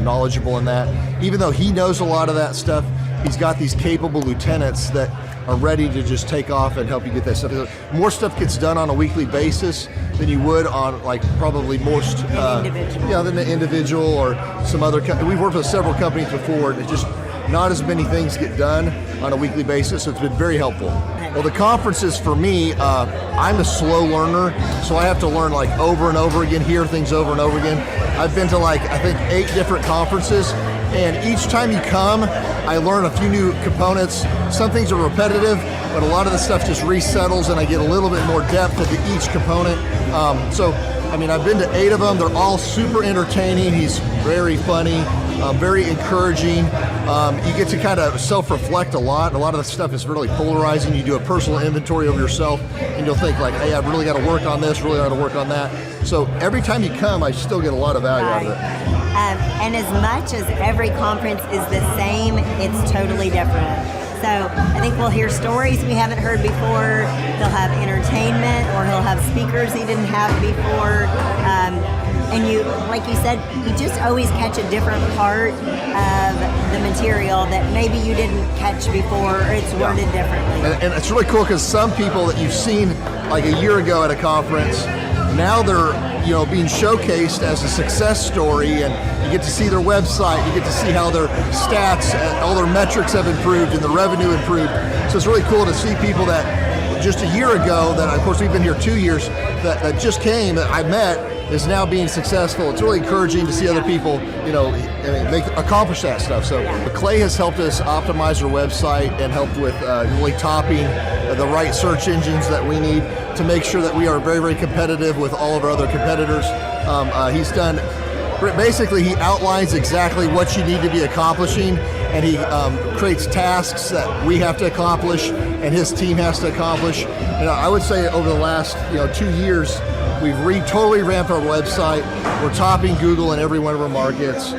knowledgeable in that. Even though he knows a lot of that stuff, he's got these capable lieutenants that are ready to just take off and help you get that stuff. More stuff gets done on a weekly basis than you would on like probably most than the individual or some other company. We've worked with several companies before, and it's just not as many things get done on a weekly basis, so it's been very helpful. Well, the conferences for me, I'm a slow learner, so I have to learn like over and over again, hear things over and over again. I've been to like, I think 8 different conferences, and each time you come, I learn a few new components. Some things are repetitive, but a lot of the stuff just resettles, and I get a little bit more depth into each component. I've been to 8 of them. They're all super entertaining. He's very funny, very encouraging. You get to kind of self-reflect a lot. A lot of the stuff is really polarizing. You do a personal inventory of yourself, and you'll think like, hey, I've really got to work on this, really got to work on that. So every time you come, I still get a lot of value out of it. And as much as every conference is the same, it's totally different. So I think we'll hear stories we haven't heard before. He'll have entertainment, or he'll have speakers he didn't have before. And you, like you said, you just always catch a different part of the material that maybe you didn't catch before, or it's worded differently. And it's really cool because some people that you've seen like a year ago at a conference, now they're being showcased as a success story, and you get to see their website, you get to see how their stats, all their metrics have improved and the revenue improved. So it's really cool to see people that just a year ago, that of course we've been here 2 years, that just came, that I met, is now being successful. It's really encouraging to see other people, accomplish that stuff. So Clay has helped us optimize our website and helped with really topping the right search engines that we need to make sure that we are very, very competitive with all of our other competitors. He's done, basically he outlines exactly what you need to be accomplishing, and he creates tasks that we have to accomplish and his team has to accomplish. And I would say over the last 2 years, we've totally ramped our website. We're topping Google in every one of our markets.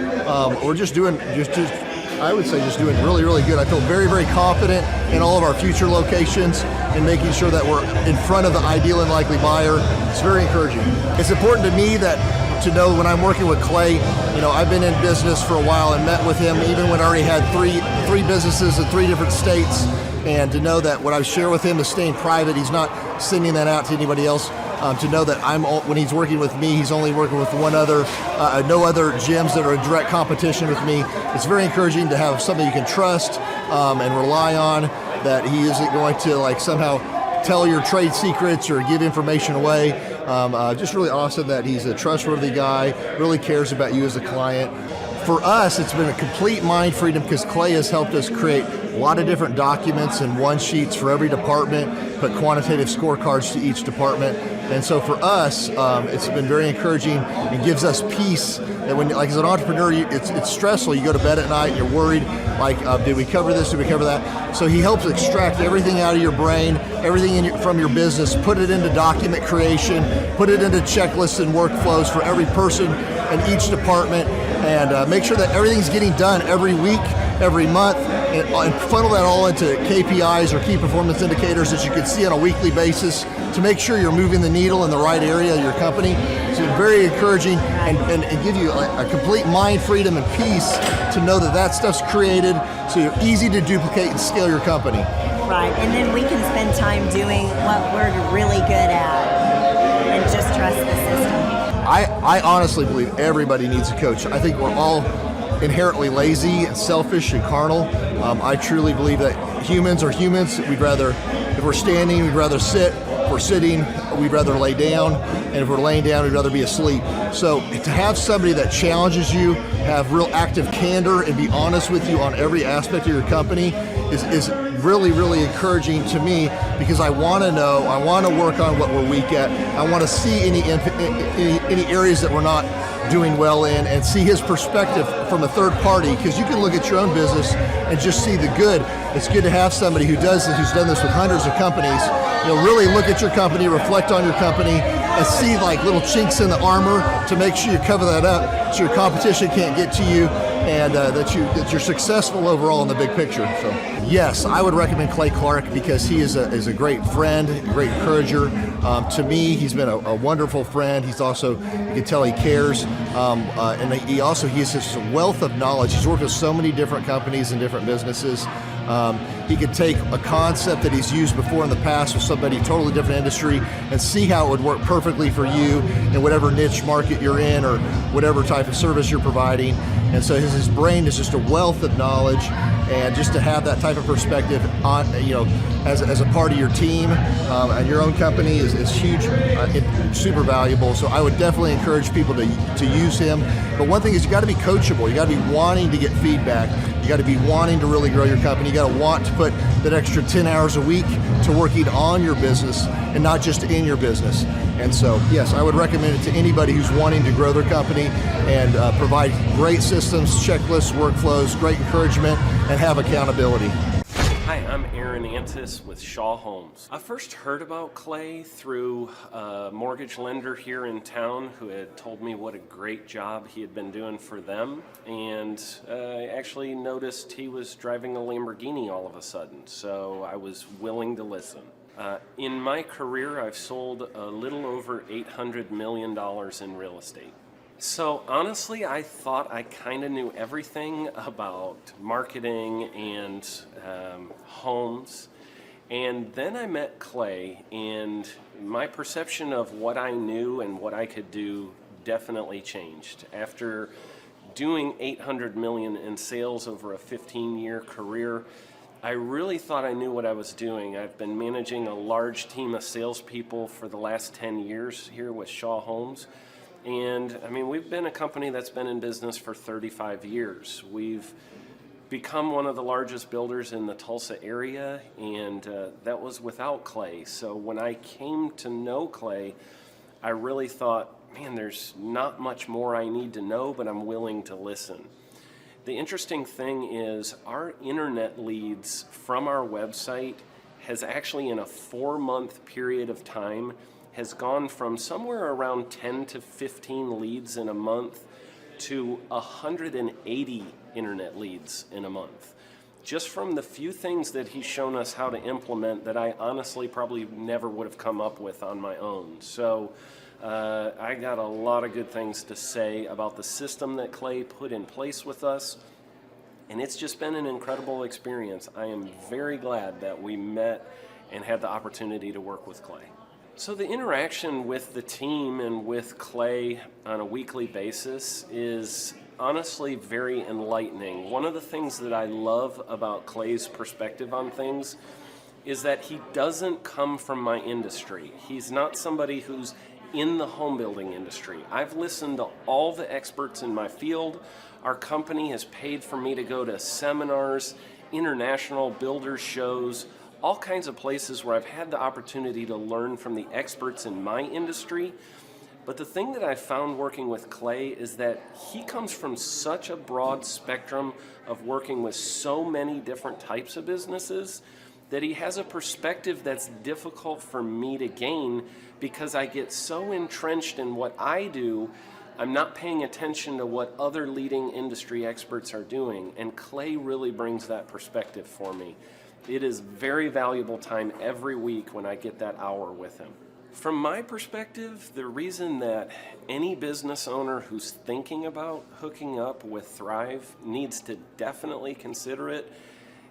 We're just doing doing really, really good. I feel very, very confident in all of our future locations and making sure that we're in front of the ideal and likely buyer. It's very encouraging. It's important to me to know when I'm working with Clay, I've been in business for a while and met with him even when I already had three businesses in 3 different states, and to know that what I share with him is staying private. He's not sending that out to anybody else. To know that when he's working with me, he's only working with no other gyms that are in direct competition with me. It's very encouraging to have somebody you can trust and rely on, that he isn't going to somehow tell your trade secrets or give information away. Just really awesome that he's a trustworthy guy, really cares about you as a client. For us, it's been a complete mind freedom because Clay has helped us create a lot of different documents and one-sheets for every department, put quantitative scorecards to each department. And so for us, it's been very encouraging and gives us peace. And when, as an entrepreneur, it's stressful. You go to bed at night and you're worried, did we cover this? Did we cover that? So he helps extract everything out of your brain, everything from your business, put it into document creation, put it into checklists and workflows for every person in each department, and make sure that everything's getting done every week, every month, and funnel that all into KPIs or key performance indicators that you can see on a weekly basis to make sure you're moving the needle in the right area of your company. So very encouraging and give you a complete mind freedom and peace to know that stuff's created so you're easy to duplicate and scale your company. Right, and then we can spend time doing what we're really good at and just trust the system. I honestly believe everybody needs a coach. I think we're all inherently lazy and selfish and carnal. I truly believe that humans are humans. If we're standing, we'd rather sit. If we're sitting, we'd rather lay down. And if we're laying down, we'd rather be asleep. So to have somebody that challenges you, have real active candor, and be honest with you on every aspect of your company is really, really encouraging to me, because I want to know, I want to work on what we're weak at. I want to see any areas that we're not doing well in, and see his perspective from a third party, because you can look at your own business and just see the good. It's good to have somebody who's done this with hundreds of companies, really look at your company, reflect on your company, and see like little chinks in the armor to make sure you cover that up so your competition can't get to you, and that you're successful overall in the big picture. So yes, I would recommend Clay Clark, because he is a great friend, a great encourager. To me, he's been a wonderful friend. He's also, you can tell he cares, and he has this wealth of knowledge. He's worked with so many different companies and different businesses. He could take a concept that he's used before in the past with somebody totally different industry and see how it would work perfectly for you in whatever niche market you're in or whatever type of service you're providing. And so his brain is just a wealth of knowledge, and just to have that type of perspective on, as a part of your team and your own company is huge, super valuable. So I would definitely encourage people to use him. But one thing is, you got to be coachable. You got to be wanting to get feedback. You got to be wanting to really grow your company. You got to want to put that extra 10 hours a week to working on your business and not just in your business. And so, yes, I would recommend it to anybody who's wanting to grow their company and provide great systems, checklists, workflows, great encouragement, and have accountability. Hi, I'm Aaron Antis with Shaw Homes. I first heard about Clay through a mortgage lender here in town who had told me what a great job he had been doing for them, and I actually noticed he was driving a Lamborghini all of a sudden, so I was willing to listen. In my career, I've sold a little over $800 million in real estate. So honestly, I thought I kind of knew everything about marketing and homes. And then I met Clay, and my perception of what I knew and what I could do definitely changed. After doing $800 million in sales over a 15-year career, I really thought I knew what I was doing. I've been managing a large team of salespeople for the last 10 years here with Shaw Homes. And I mean, we've been a company that's been in business for 35 years. We've become one of the largest builders in the Tulsa area, and that was without Clay. So when I came to know Clay, I really thought, man, there's not much more I need to know, but I'm willing to listen. The interesting thing is our internet leads from our website has actually, in a 4-month period of time, has gone from somewhere around 10 to 15 leads in a month to 180 internet leads in a month. Just from the few things that he's shown us how to implement that I honestly probably never would have come up with on my own. So I got a lot of good things to say about the system that Clay put in place with us, and it's just been an incredible experience. I am very glad that we met and had the opportunity to work with Clay. So the interaction with the team and with Clay on a weekly basis is honestly very enlightening. One of the things that I love about Clay's perspective on things is that he doesn't come from my industry. He's not somebody who's in the home building industry. I've listened to all the experts in my field. Our company has paid for me to go to seminars, international builder shows, all kinds of places where I've had the opportunity to learn from the experts in my industry. But the thing that I found working with Clay is that he comes from such a broad spectrum of working with so many different types of businesses that he has a perspective that's difficult for me to gain, because I get so entrenched in what I do I'm not paying attention to what other leading industry experts are doing, and Clay really brings that perspective for me. It is very valuable time every week when I get that hour with him. From my perspective, the reason that any business owner who's thinking about hooking up with Thrive needs to definitely consider it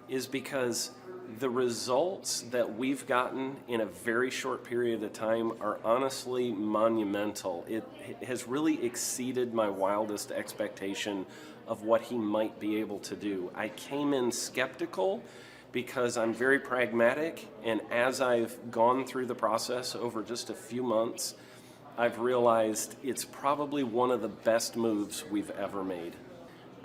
is because the results that we've gotten in a very short period of time are honestly monumental. It has really exceeded my wildest expectation of what he might be able to do. I came in skeptical because I'm very pragmatic, and as I've gone through the process over just a few months, I've realized it's probably one of the best moves we've ever made.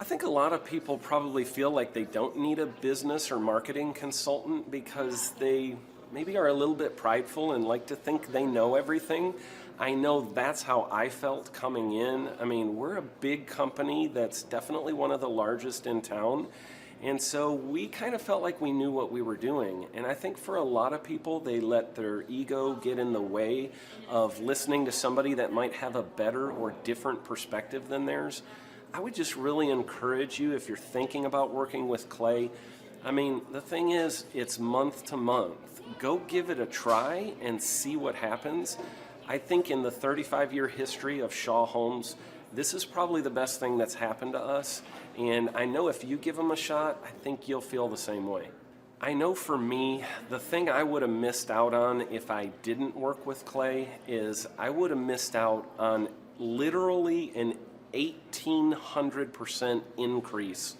I think a lot of people probably feel like they don't need a business or marketing consultant because they maybe are a little bit prideful and like to think they know everything. I know that's how I felt coming in. I mean, we're a big company that's definitely one of the largest in town. And so we kind of felt like we knew what we were doing. And I think for a lot of people, they let their ego get in the way of listening to somebody that might have a better or different perspective than theirs. I would just really encourage you, if you're thinking about working with Clay, I mean, the thing is, it's month to month. Go give it a try and see what happens. I think in the 35-year history of Shaw Homes, this is probably the best thing that's happened to us. And I know if you give them a shot, I think you'll feel the same way. I know for me, the thing I would have missed out on if I didn't work with Clay is I would have missed out on literally an 1,800% increase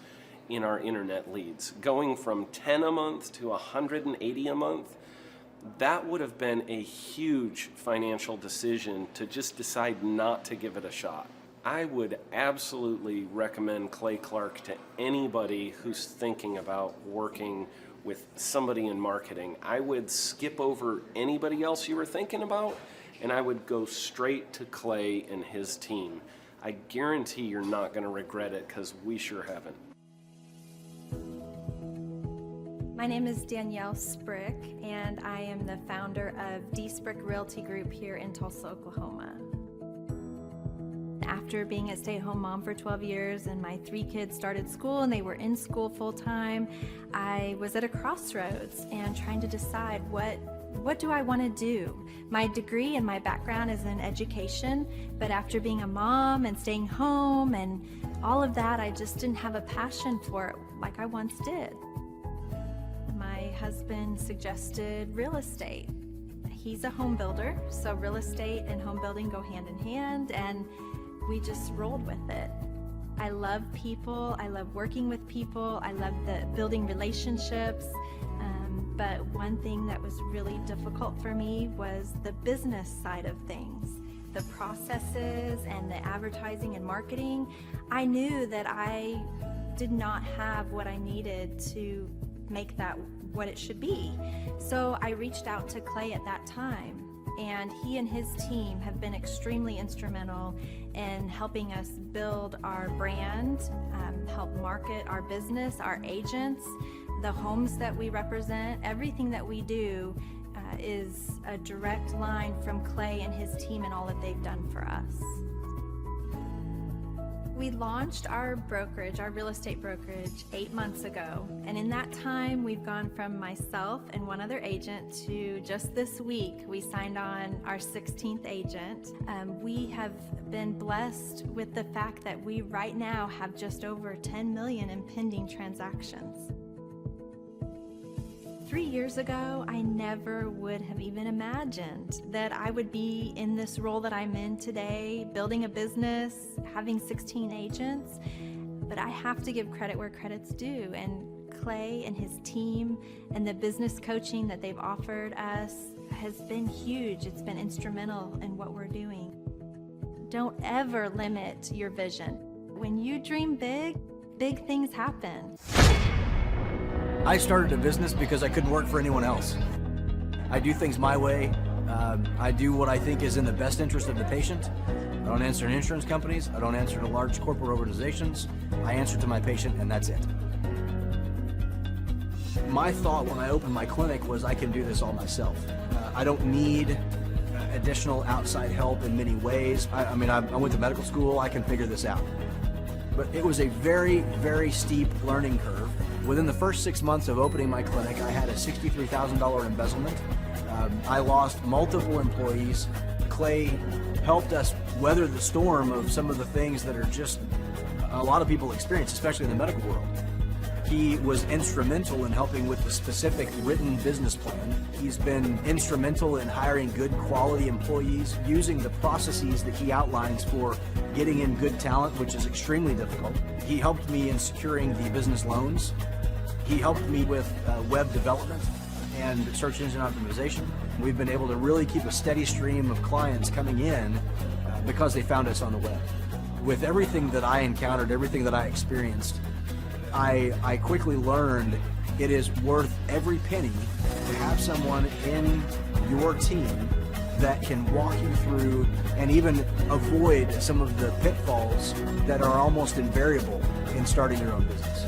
in our internet leads, going from 10 a month to 180 a month. That would have been a huge financial decision to just decide not to give it a shot. I would absolutely recommend Clay Clark to anybody who's thinking about working with somebody in marketing. I would skip over anybody else you were thinking about, and I would go straight to Clay and his team. I guarantee you're not going to regret it because we sure haven't. My name is Danielle Sprick, and I am the founder of D Sprick Realty Group here in Tulsa, Oklahoma. After being a stay-at-home mom for 12 years and my 3 kids started school and they were in school full-time, I was at a crossroads and trying to decide what do I want to do? My degree and my background is in education, but after being a mom and staying home and all of that, I just didn't have a passion for it like I once did. My husband suggested real estate. He's a home builder, so real estate and home building go hand in hand, and we just rolled with it. I love people, I love working with people, I love the building relationships. But one thing that was really difficult for me was the business side of things, the processes and the advertising and marketing. I knew that I did not have what I needed to make that what it should be. So I reached out to Clay at that time, and he and his team have been extremely instrumental in helping us build our brand, help market our business, our agents, the homes that we represent. Everything that we do is a direct line from Clay and his team and all that they've done for us. We launched our brokerage, our real estate brokerage, 8 months ago. And in that time, we've gone from myself and one other agent to just this week, we signed on our 16th agent. We have been blessed with the fact that we right now have just over 10 million in pending transactions. 3 years ago, I never would have even imagined that I would be in this role that I'm in today, building a business, having 16 agents. But I have to give credit where credit's due. And Clay and his team and the business coaching that they've offered us has been huge. It's been instrumental in what we're doing. Don't ever limit your vision. When you dream big, big things happen. I started a business because I couldn't work for anyone else. I do things my way. I do what I think is in the best interest of the patient. I don't answer to insurance companies. I don't answer to large corporate organizations. I answer to my patient, and that's it. My thought when I opened my clinic was I can do this all myself. I don't need additional outside help in many ways. I mean, I went to medical school, I can figure this out. But it was a very, very steep learning curve. Within the first 6 months of opening my clinic, I had a $63,000 embezzlement. I lost multiple employees. Clay helped us weather the storm of some of the things that are just a lot of people experience, especially in the medical world. He was instrumental in helping with the specific written business plan. He's been instrumental in hiring good quality employees, using the processes that he outlines for getting in good talent, which is extremely difficult. He helped me in securing the business loans. He helped me with web development and search engine optimization. We've been able to really keep a steady stream of clients coming in because they found us on the web. With everything that I encountered, everything that I experienced, I quickly learned it is worth every penny to have someone in your team that can walk you through and even avoid some of the pitfalls that are almost invariable in starting your own business.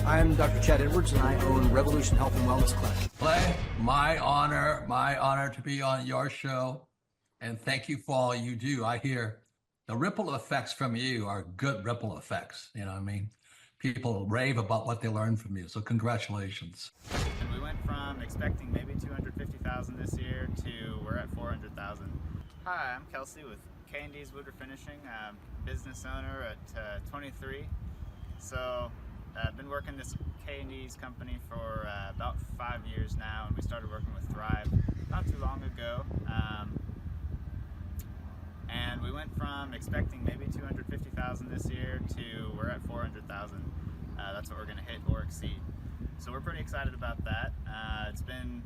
I'm Dr. Chad Edwards, and I own Revolution Health and Wellness Clinic. Clay, my honor to be on your show, and thank you for all you do. I hear the ripple effects from you are good ripple effects. You know what I mean? People rave about what they learned from you, so congratulations. And we went from expecting maybe 250,000 this year to we're at 400,000. Hi, I'm Kelsey with K&D's Woodruff Finishing, business owner at 23. So I've been working this K&D's company for about 5 years now, and we started working with Thrive not too long ago. And we went from expecting maybe 250,000 this year to we're at 400,000. That's what we're going to hit or exceed. So we're pretty excited about that. It's been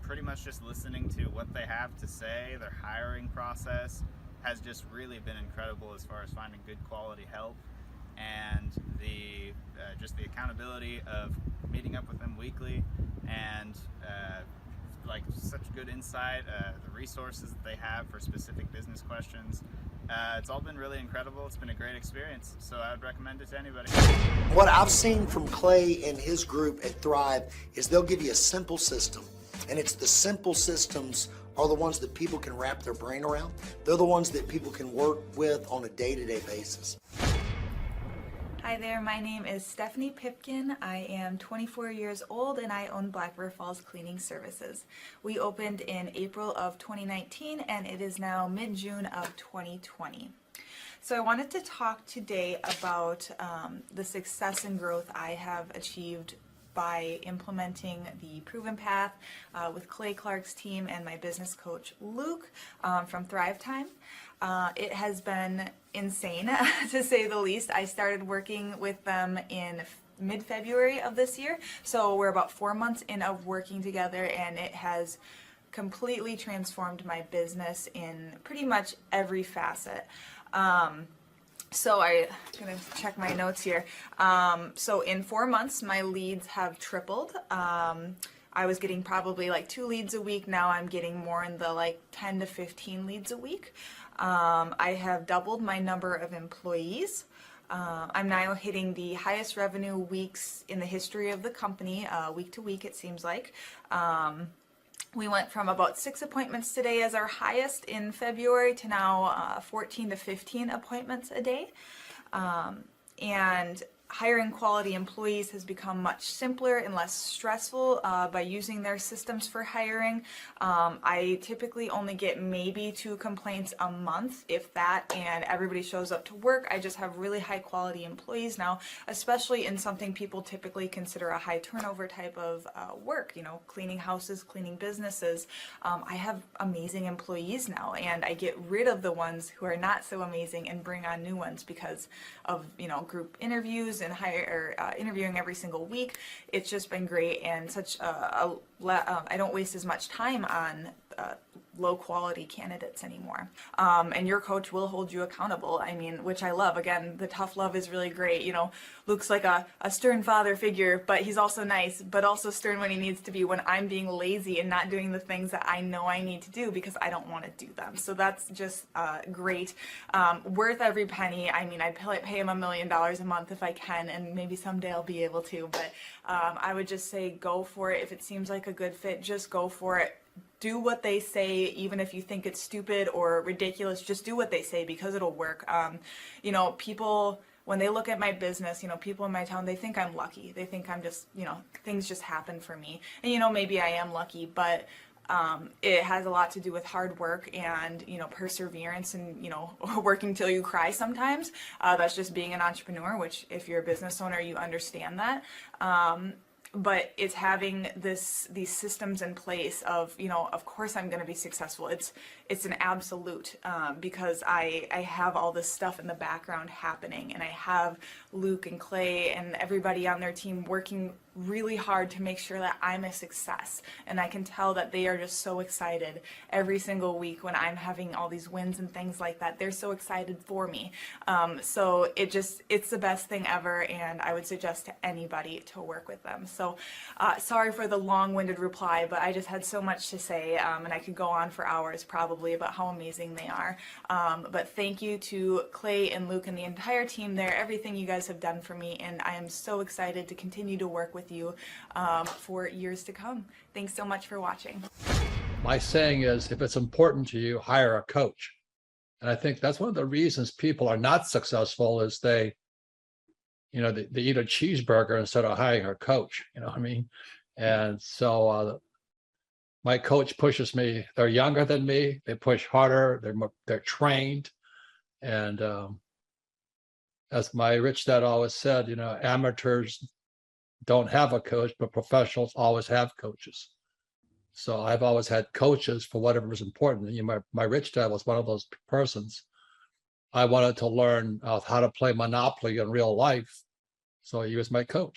pretty much just listening to what they have to say. Their hiring process has just really been incredible as far as finding good quality help, and the just the accountability of meeting up with them weekly, and like such good insight, the resources that they have for specific business questions. It's all been really incredible. It's been a great experience, so I would recommend it to anybody. What I've seen from Clay and his group at Thrive is they'll give you a simple system, and it's the simple systems are the ones that people can wrap their brain around. They're the ones that people can work with on a day-to-day basis. Hi there, my name is Stephanie Pipkin. I am 24 years old and I own Black River Falls Cleaning Services. We opened in April of 2019 and it is now mid-June of 2020. So I wanted to talk today about the success and growth I have achieved by implementing the Proven Path with Clay Clark's team and my business coach Luke from Thrivetime. It has been insane to say the least. I started working with them in mid-February of this year, so we're about 4 months in of working together, and it has completely transformed my business in pretty much every facet. So I'm gonna check my notes here. So in 4 months, my leads have tripled. I was getting probably like 2 leads a week. Now I'm getting more in the like 10 to 15 leads a week. I have doubled my number of employees. I'm now hitting the highest revenue weeks in the history of the company, week to week it seems like. We went from about 6 appointments today as our highest in February to now 14 to 15 appointments a day. And hiring quality employees has become much simpler and less stressful by using their systems for hiring. I typically only get maybe 2 complaints a month, if that, and everybody shows up to work. I just have really high quality employees now, especially in something people typically consider a high turnover type of work, you know, cleaning houses, cleaning businesses. I have amazing employees now, and I get rid of the ones who are not so amazing and bring on new ones because of, you know, group interviews and interviewing every single week. It's just been great, and such I don't waste as much time on low quality candidates anymore. And your coach will hold you accountable. I mean, which I love. Again, the tough love is really great. You know, Luke's like a stern father figure, but he's also nice, but also stern when he needs to be when I'm being lazy and not doing the things that I know I need to do because I don't want to do them. So that's just great. Worth every penny. I mean, I'd pay him $1 million a month if I can, and maybe someday I'll be able to, but I would just say go for it. If it seems like a good fit, just go for it. do what they say, even if you think it's stupid or ridiculous. Just do what they say because it'll work. You know, people, when they look at my business, you know, people in my town, they think I'm lucky. They think I'm just, you know, things just happen for me. And, you know, maybe I am lucky, but it has a lot to do with hard work and, you know, perseverance and, you know, working till you cry sometimes. That's just being an entrepreneur, which if you're a business owner, you understand that. But it's having these systems in place of, you know, of course I'm going to be successful. It's an absolute, because I have all this stuff in the background happening, and I have Luke and Clay and everybody on their team working really hard to make sure that I'm a success. And I can tell that they are just so excited every single week when I'm having all these wins and things like that. They're so excited for me. So it's the best thing ever, and I would suggest to anybody to work with them. So sorry for the long-winded reply, but I just had so much to say, and I could go on for hours probably about how amazing they are. But thank you to Clay and Luke and the entire team there, everything you guys have done for me, and I am so excited to continue to work with you for years to come. Thanks so much for watching. My saying is, if it's important to you, hire a coach. And I think that's one of the reasons people are not successful is they eat a cheeseburger instead of hiring a coach, you know what I mean? And so my coach pushes me. They're younger than me. They push harder. They're trained. And as my rich dad always said, you know, amateurs don't have a coach, but professionals always have coaches. So I've always had coaches for whatever is important. You know, my rich dad was one of those persons. I wanted to learn how to play Monopoly in real life. So he was my coach.